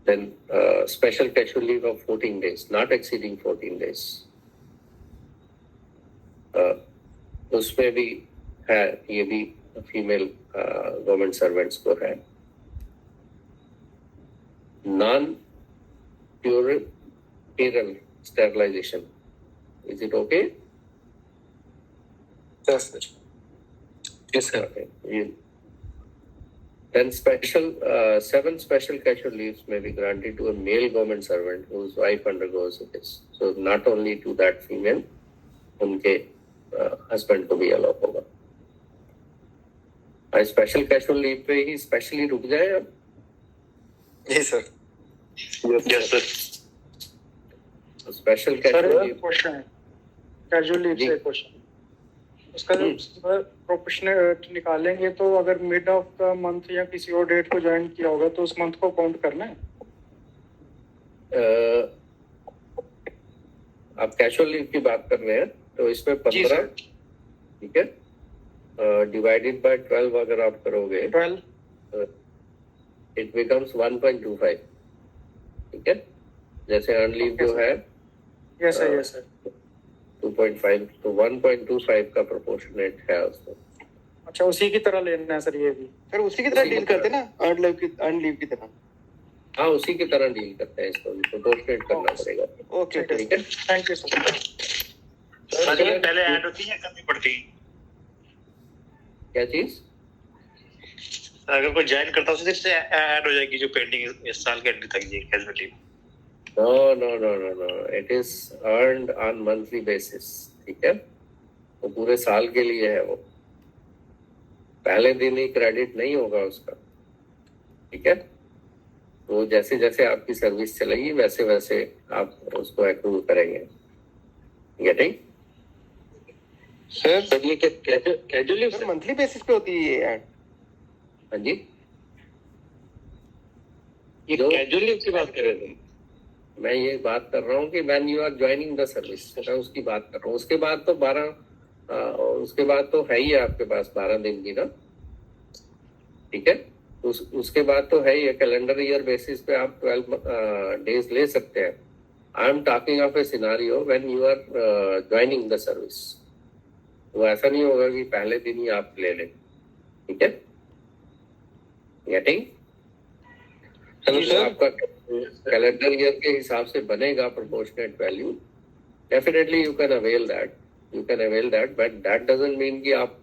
Then special casual leave of 14 days, not exceeding 14 days. उसमें भी है, ये भी फीमेल गवर्नमेंट सर्वेंट्स को है. Non puerperal sterilisation, is it okay? Yes, sir. Yes, sir. Okay. Then 7 special casual leaves may be granted to a male government servant whose wife undergoes this. So not only to that female, उनके husband को भी allow होगा. Special casual leave पे ही specially रुक जाए अब. जी sir. Yes sir. Special sir casual एक लीव क्वेश्चन है, कैजुअल लीव से क्वेश्चन. उसका जब प्रोपोर्शनल निकालेंगे तो अगर मिड ऑफ द मंथ या किसी और डेट को ज्वाइन किया होगा तो उस मंथ को काउंट करना है. आप कैजुअल लीव की बात कर रहे हैं तो इसमें जी 15, सर. ठीक है, डिवाइडेड बाय 12 अगर आप करोगे 12. It becomes 1.25. ठीक है, जैसे अर्न लीव जो है यस सर, यस सर. 2.5, तो 1.25 का प्रोपोर्शनेट है उसमें. अच्छा, उसी की तरह लेना है सर ये भी. सर उसी की तरह डील करते ना, अर्न लीव की तरह. हाँ, उसी की तरह डील करते हैं, इसको प्रोपोर्शनेट करना पड़ेगा. ओके. ठीक है. Thank you sir. सर ये पहले ऐड होती है या करनी पड़ती है? क्या चीज? अगर कोई ज्वाइन करता है उससे ऐड हो जाएगी जो पेंडिंग इस साल के एंड तक ये casual No. It is earned on monthly basis. ठीक है, वो पूरे साल के लिए है. वो पहले दिन ही क्रेडिट नहीं होगा उसका. ठीक है, वो जैसे जैसे आपकी सर्विस चलेगी वैसे वैसे आप उसको एक्रूव करेंगे. गेटिंग? सर ये casual leave sir monthly basis पे होती है ये ऐड? हाँ जी, ये कैजुअल लीव की बात कर रहे थे. मैं ये बात कर रहा हूँ कि when you are joining the service, मैं उसकी बात कर रहा हूँ. उसके बाद तो 12 उसके बाद तो है ही आपके पास 12 दिन की ना. ठीक है, उसके बाद तो है ही, कैलेंडर ईयर बेसिस पे आप 12 डेज ले सकते हैं. I am talking of a scenario when you are joining the service. वो ऐसा नहीं होगा कि पहले दिन ही आप ले लें. ठीक है, गेटिंग? आपका कैलेंडर ईयर के हिसाब से बनेगा proportionate value. Definitely you can avail that, but that doesn't mean कि आप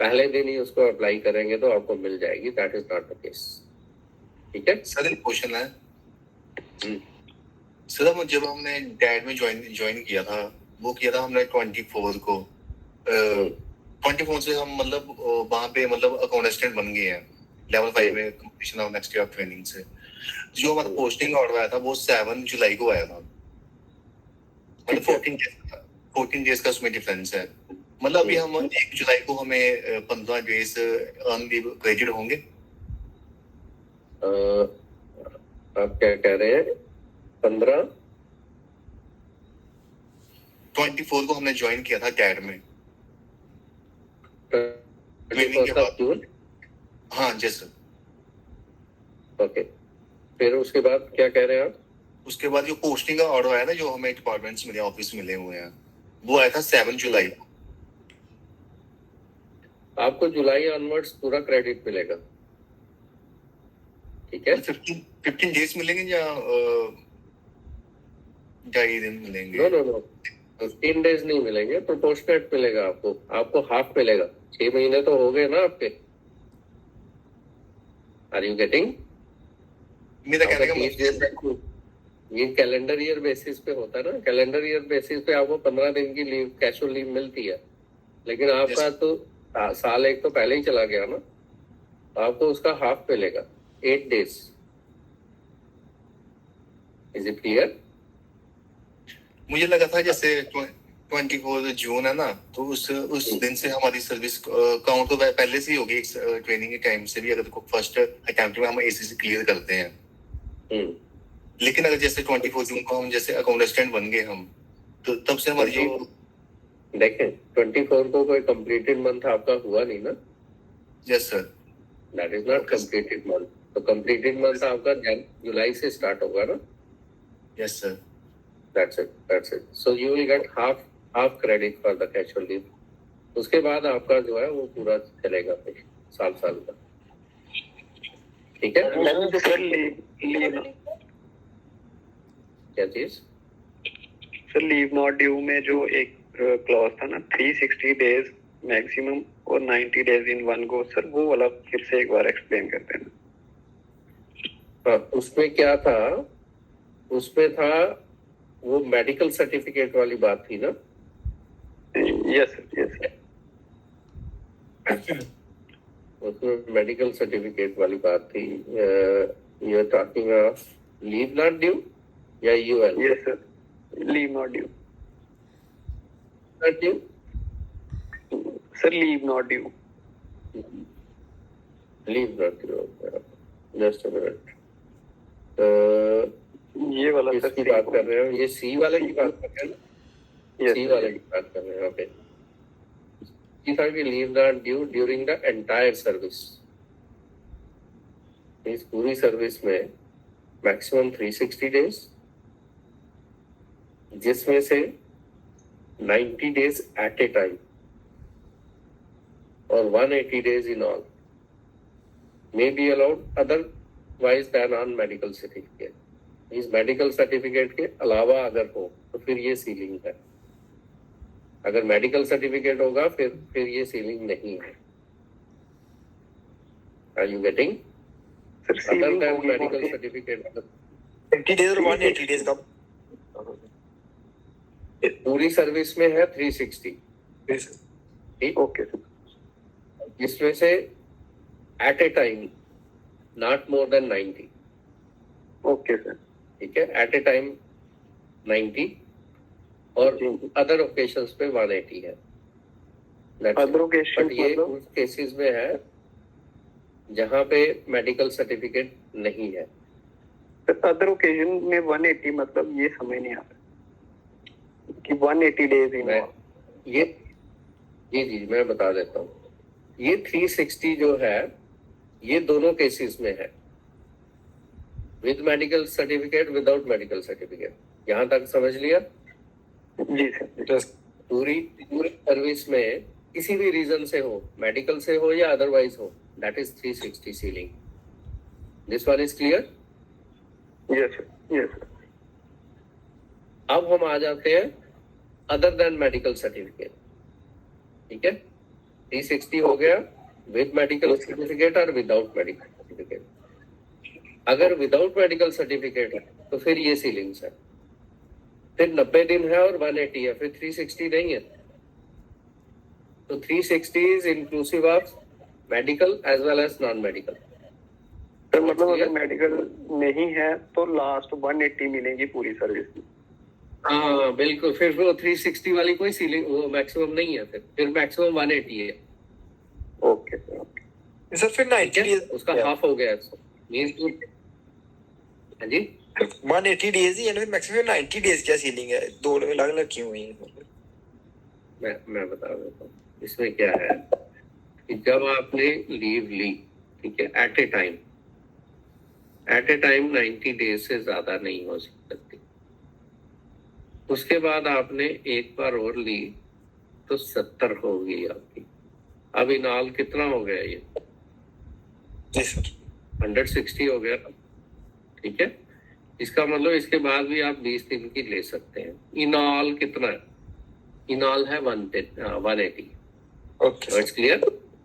पहले दिन ही उसको अप्लाई करेंगे तो आपको मिल जाएगी. That is not the case. ठीक है. सर एक क्वेश्चन है. सर जब हमने डैड में ज्वाइन किया था, वो किया था हमने 24 को. 24 से हम मतलब वहाँ पे मतलब अकाउंट असिस्टेंट बन गए हैं लेवल 5 में completion of next year of training से. जो हमारा पोस्टिंग ऑर्डर आया था वो 7 जुलाई को आया था. मतलब 14 डेज का उसमें डिफरेंस है. मतलब अभी हम 1 जुलाई को हमें 15 डेज अर्न लीव क्रेडिट होंगे. आप क्या कह रहे हैं? 24 को हमने ज्वाइन किया था डैड में. ट्रेनिंग के बाद. हाँ जी सर. ओके, फिर उसके बाद क्या कह रहे हैं आप? उसके बाद जो पोस्टिंग का ऑर्डर आया ना, जो हमें डिपार्टमेंट्स मिले, ऑफिस मिले हुए हैं, वो आया था 7 जुलाई को. आपको जुलाई ऑनवर्ड्स पूरा क्रेडिट मिलेगा. ठीक है, 15 डेज मिलेंगे या 2.5 दिन मिलेंगे? नो 15 डेज नहीं मिलेंगे, प्रोपोर्शनेट मिलेगा. आपको हाफ मिलेगा. 6 महीने तो हो गए ना आपके. Are you getting? मेरा कहने का मतलब ये कैलेंडर ईयर बेसिस पे होता है ना. कैलेंडर ईयर बेसिस पे आपको 15 दिन की लीव, कैजुअल लीव मिलती है. लेकिन आपका तो साल एक तो पहले ही चला गया ना, आपको उसका हाफ मिलेगा, 8 डेज. Is it clear? मुझे लगा था जैसे 24 जून है ना, तो उस दिन से हमारी सर्विस काउंट तो पहले से ही होगी ट्रेनिंग के टाइम से भी, अगर फर्स्ट अटेम्प्ट में हम एसीसी क्लियर करते हैं। लेकिन अगर जैसे 24 जून को हम जैसे अकाउंट असिस्टेंट बन गए हम, तो तब से हमारी जो देखें 24 को कोई कंप्लीटेड मंथ आपका हुआ नहीं ना। Yes sir, that is not completed month. तो कंप्लीटेड मंथ आपका जुलाई से स्टार्ट होगा ना। Yes sir, That's it. So you will get half credit for the casual leave. उसके बाद आपका जो है वो पूरा चलेगा फिर साल का। ठीक है? क्या चीज? सर लीव नॉट ड्यू में जो एक क्लॉज था ना 360 डेज मैक्सिमम और 90 days in one go, sir वो वाला फिर से एक बार एक्सप्लेन करते हैं। हाँ, उसमें क्या था? उसमें था वो मेडिकल सर्टिफिकेट वाली बात थी ना। Yes sir. उसमें मेडिकल सर्टिफिकेट वाली बात थी। You are talking leave not due या UL? Yes sir, leave not due sir, leave not due just a minute. ये वाला सर किसकी बात कर रहे हो? ये सी वाले की बात कर रहे हैं ना? सी वाले की बात कर रहे हैं। Okay, leave not due during the entire service. इस पूरी सर्विस में मैक्सिमम 360 डेज, जिसमें से 90 डेज एट ए टाइम और 180 days in all may be allowed otherwise than on medical certificate. इस मेडिकल सर्टिफिकेट के अलावा अगर हो तो फिर ये सीलिंग है। अगर मेडिकल सर्टिफिकेट होगा फिर ये सीलिंग नहीं है। Are you getting? Other than medical certificate 20 days और 180 डेज का पूरी सर्विस में है 360। ठीक, ओके सर। जिसमें से at a time not more than 90। Okay sir, ठीक है, एट ए टाइम 90 और अदर ओकेशंस पे 180 है। अदर ओकेशन बट ये उस केसेस में है जहां पे मेडिकल सर्टिफिकेट नहीं है। अदर ओकेजन में 180 मतलब ये समझ नहीं आता कि 180 डेज इन ये जी मैं बता देता हूँ। ये 360 जो है ये दोनों केसेस में है, with medical certificate, without medical certificate. यहाँ तक समझ लिया? जी सर। पूरी सर्विस में किसी भी रीजन से हो, मेडिकल से हो या अदरवाइज हो, that is 360 ceiling. This one is clear? Yes sir, yes sir. अब हम आ जाते हैं अदर देन मेडिकल सर्टिफिकेट। ठीक है, 360 हो गया विद मेडिकल सर्टिफिकेट और विदाउट मेडिकल सर्टिफिकेट। अगर विदाउट मेडिकल सर्टिफिकेट है तो फिर ये सीलिंग्स है, फिर 90 दिन है और 180 है, फिर 360 नहीं है। तो 360 is inclusive of medical as well as non medical. तो मतलब अगर मेडिकल नहीं है तो लास्ट 180 मिलेगी पूरी सर्विस में। हाँ बिल्कुल, फिर वो 360 वाली कोई सीलिंग वो मैक्सिमम नहीं है, फिर मैक्सिमम 180 है। Okay sir, okay sir. फिर 90 डेज उसका हाफ हो गया। हाँ जी, 180 डेज ही है ना, फिर मैक्सिमम 90 डेज क्या सीलिंग है? दो अलग अलग क्यों हुई है? मैं बता देता हूँ। इसमें क्या है कि जब आपने लीव ली, ठीक है, एट ए टाइम 90 डेज से ज्यादा नहीं हो सकती। उसके बाद आपने एक बार और ली तो 70 होगी आपकी। अब इन ऑल कितना हो गया ये? जी सर, 160 हो गया। ठीक है, इसका मतलब इसके बाद भी आप 20 दिन की ले सकते हैं। इन ऑल कितना है? इन ऑल है 180। Okay, it's clear?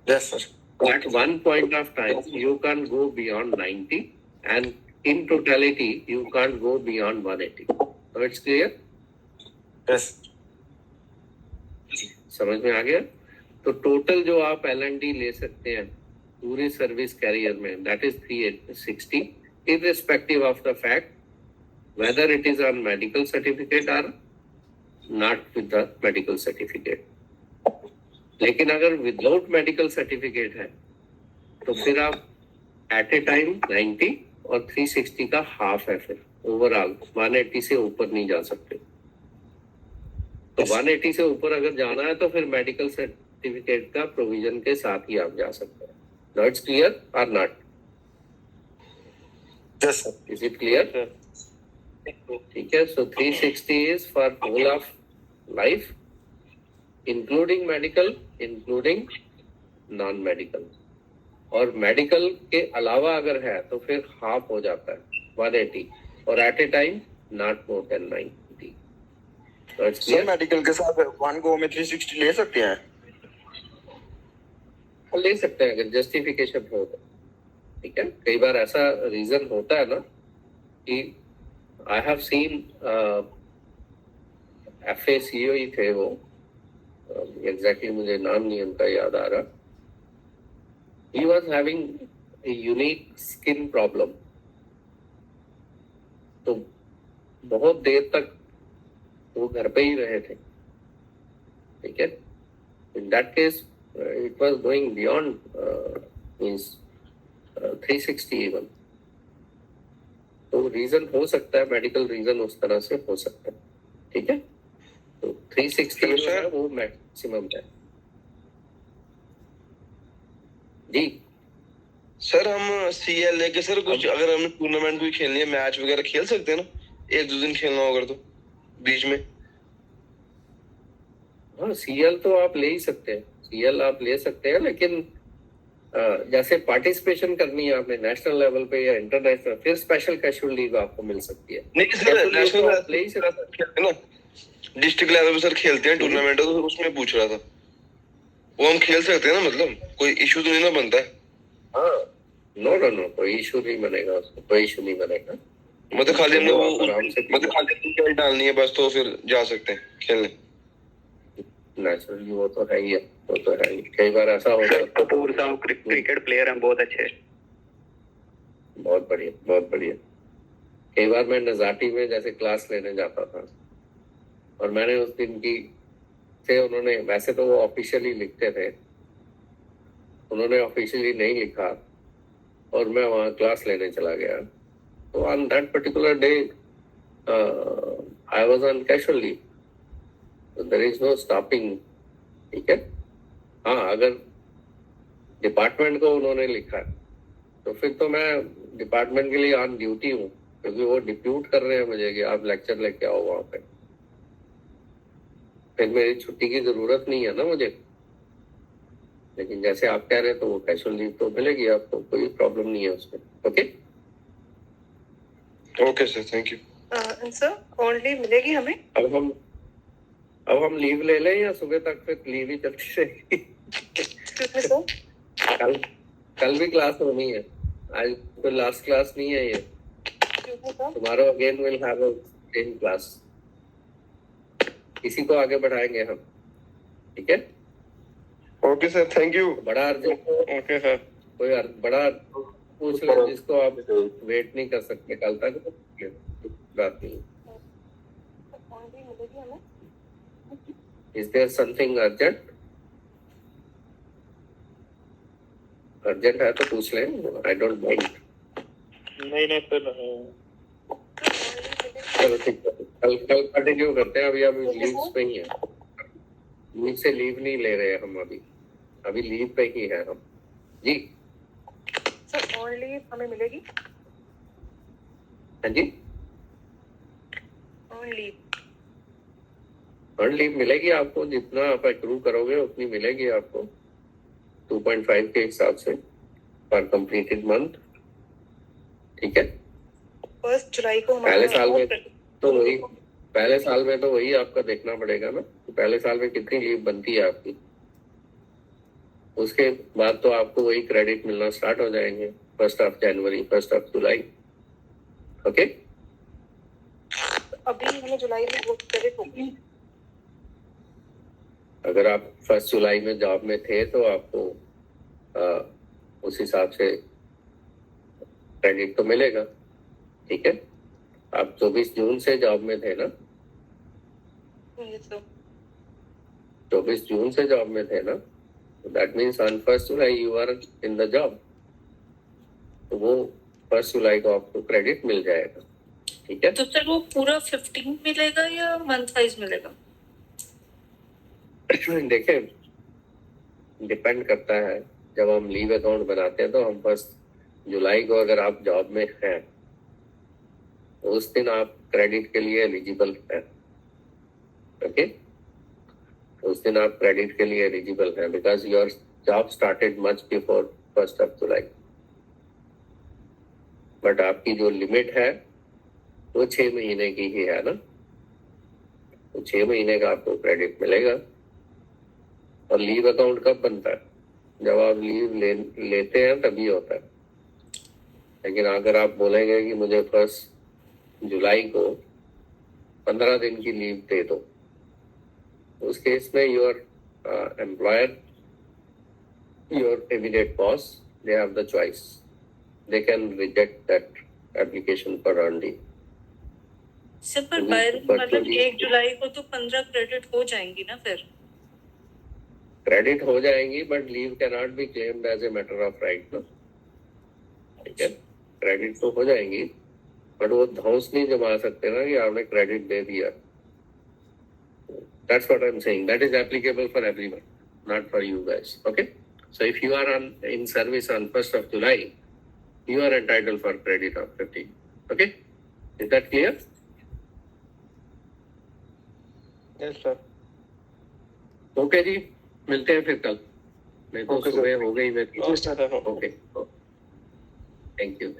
Yes sir. At one point of time, you can go beyond 90, and in totality, you can't go beyond 180. So it's clear? Yes, समझ में आ गया? तो टोटल जो आप L&D ले सकते हैं पूरी सर्विस कैरियर में, that is 360, irrespective of the fact whether it is on medical certificate or not with the medical certificate. लेकिन अगर विदाउट मेडिकल सर्टिफिकेट है तो फिर आप एट ए टाइम 90 और 360 का हाफ है, फिर ओवरऑल 180 से ऊपर नहीं जा सकते। तो 180 से ऊपर अगर जाना है तो फिर मेडिकल सर्टिफिकेट का प्रोविजन के साथ ही आप जा सकते हैं। नॉट क्लियर और not? Yes sir. Is it clear? ठीक है। So 360 is for whole of life, including medical, including non medical. और मेडिकल के अलावा अगर है तो फिर हाफ हो जाता है 180 और at a time not more than 90। Sir medical के साथ वन गो में 360 ले सकते हैं? ले सकते हैं अगर जस्टिफिकेशन हो तो। ठीक है। कई बार ऐसा रीजन होता है ना कि आई हैव सीन FACO ही थे वो, एग्जैक्टली मुझे नाम नहीं उनका याद आ रहा। He was having a unique skin problem. तो बहुत देर तक वो घर पे ही रहे थे। ठीक है। In that case, it was going beyond means 360 even. तो रीजन हो सकता है, मेडिकल रीजन उस तरह से हो सकता है। ठीक है। तो 360 जो है वो मैक्सिमम है। जी सर हम CL लेके सर कुछ अगर हमें टूर्नामेंट भी खेलनी है, मैच वगैरह खेल सकते हैं ना? 1-2 दिन खेलना होगा तो बीच में। हाँ, CL तो आप ले ही सकते हैं, CL आप ले सकते हैं, लेकिन जैसे पार्टिसिपेशन करनी है आपने नेशनल लेवल पे या इंटरनेशनल, फिर स्पेशल कैजुअल लीग आपको मिल सकती है। नहीं सर, नेशनल आप ले ही सकते हैं ना, डिस्ट्रिक्ट लेवल पे सर खेलते हैं टूर्नामेंट, तो उसमें पूछ रहा था। वो हम खेल सकते हैं ना, मतलब कोई इशू तो नहीं ना बनता है? हाँ, नो, कोई इशू नहीं बनेगा, उसको कोई इशू नहीं बनेगा। मतलब खाली हमने वो आराम से मतलब खाली डिटेल डालनी है बस, तो फिर जा सकते हैं खेलने। नेचुरली वो तो है ही है, वो तो है ही। कई बार ऐसा होता है। कपूर साहब क्रिकेट प्लेयर हैं, बहुत अच्छे। बहुत बढ़िया, बहुत बढ़िया। कई बार मैं नजाटी में जैसे क्लास लेने जाता था और मैंने उस दिन की से उन्होंने, वैसे तो वो ऑफिशियली लिखते थे, उन्होंने ऑफिशियली नहीं लिखा और मैं वहाँ क्लास लेने चला गया। तो on that particular day I was on casual leave, there is no stopping. ठीक है। हाँ, अगर डिपार्टमेंट को उन्होंने लिखा तो फिर तो मैं डिपार्टमेंट के लिए ऑन ड्यूटी हूँ, क्योंकि वो डिप्यूट कर रहे हैं मुझे कि आप लेक्चर लेके आओ वहाँ पे। फिर मेरी छुट्टी की जरूरत नहीं है ना मुझे। लेकिन जैसे आप कह रहे हैं तो वो कैजुअल लीव तो मिलेगी आपको, कोई प्रॉब्लम नहीं है उसमें। Okay okay sir, thank you. Sir on leave मिलेगी हमें? अब हम लीव ले लें या सुबह तक फिर लीव ही चलती रहेगी? कल भी क्लास होनी है, आज तो लास्ट क्लास नहीं है ये। Tomorrow again will have a same class. इसी को आगे बढ़ाएंगे हम। ठीक है। Okay sir, thank you. बड़ा अर्जेंट ओके सर। कोई बड़ा पूछ ले जिसको आप वेट नहीं कर सकते कल तक, बात नहीं। Is there something urgent? Urgent है तो पूछ लें, I don't mind. नहीं सर। चलो ठीक है, कल कंटिन्यू करते हैं। अभी लीव्स पे ही है, लीव से लीव नहीं ले रहे हम अभी लीव पे ही है हम। जी सर ऑन लीव हमें मिलेगी? हाँ जी, ऑन लीव मिलेगी आपको, जितना आप एक्रू करोगे उतनी मिलेगी आपको 2.5 के हिसाब से पर कंप्लीटेड मंथ। ठीक है। 1 जुलाई को पहले साल में तो वही आपका देखना पड़ेगा ना, पहले साल में कितनी लीव बनती है आपकी। उसके बाद तो आपको वही क्रेडिट मिलना स्टार्ट हो जाएंगे 1 जनवरी 1 जुलाई। ओके। अभी हमें जुलाई में वो क्रेडिट होगी। अगर आप 1 जुलाई में जॉब में थे तो आपको उस हिसाब से क्रेडिट तो मिलेगा। ठीक है। आप 24 जून से जॉब में थे ना, Yes, sir. 24 जून से जॉब में थे ना, that means on 1 July you are in the job, तो वो 1 जुलाई को आपको क्रेडिट मिल जाएगा, ठीक है। तो सर वो पूरा 15 मिलेगा या मंथ वाइज मिलेगा? देखें, डिपेंड करता है, जब हम लीव अकाउंट बनाते हैं तो हम 1 जुलाई को अगर आप जॉब में हैं तो उस दिन आप क्रेडिट के लिए एलिजिबल हैं, ओके। उस दिन आप क्रेडिट के लिए एलिजिबल हैं because your job started much before 1 July. But आपकी जो लिमिट है वो 6 महीने की ही है ना, तो 6 महीने का आपको क्रेडिट मिलेगा। और लीव अकाउंट कब बनता है? जब आप लीव लेते हैं तभी होता है। लेकिन अगर आप बोलेंगे कि मुझे 1 जुलाई को 15 दिन की लीव दे दो, उस केस में your employer, your immediate boss, they have the choice, they can reject that application for earn leave. Sir पर मतलब 1 जुलाई को तो 15 क्रेडिट हो जाएंगी ना फिर? क्रेडिट हो जाएंगी but leave can not be claimed as a matter of right ना, ठीक है। क्रेडिट तो हो जाएंगी बट वो धौंस नहीं जमा सकते ना कि आपने क्रेडिट दे दिया। That's what I'm saying. That is applicable for everyone, not for you guys. Okay? So if you are in service on 1st of July, you are entitled for credit of 15. Okay? Is that clear? Yes sir. Okay जी, मिलते हैं फिर कल। नहीं तो Okay, sir. सुबह हो गई मेरी। जी, sir. Okay. Thank you.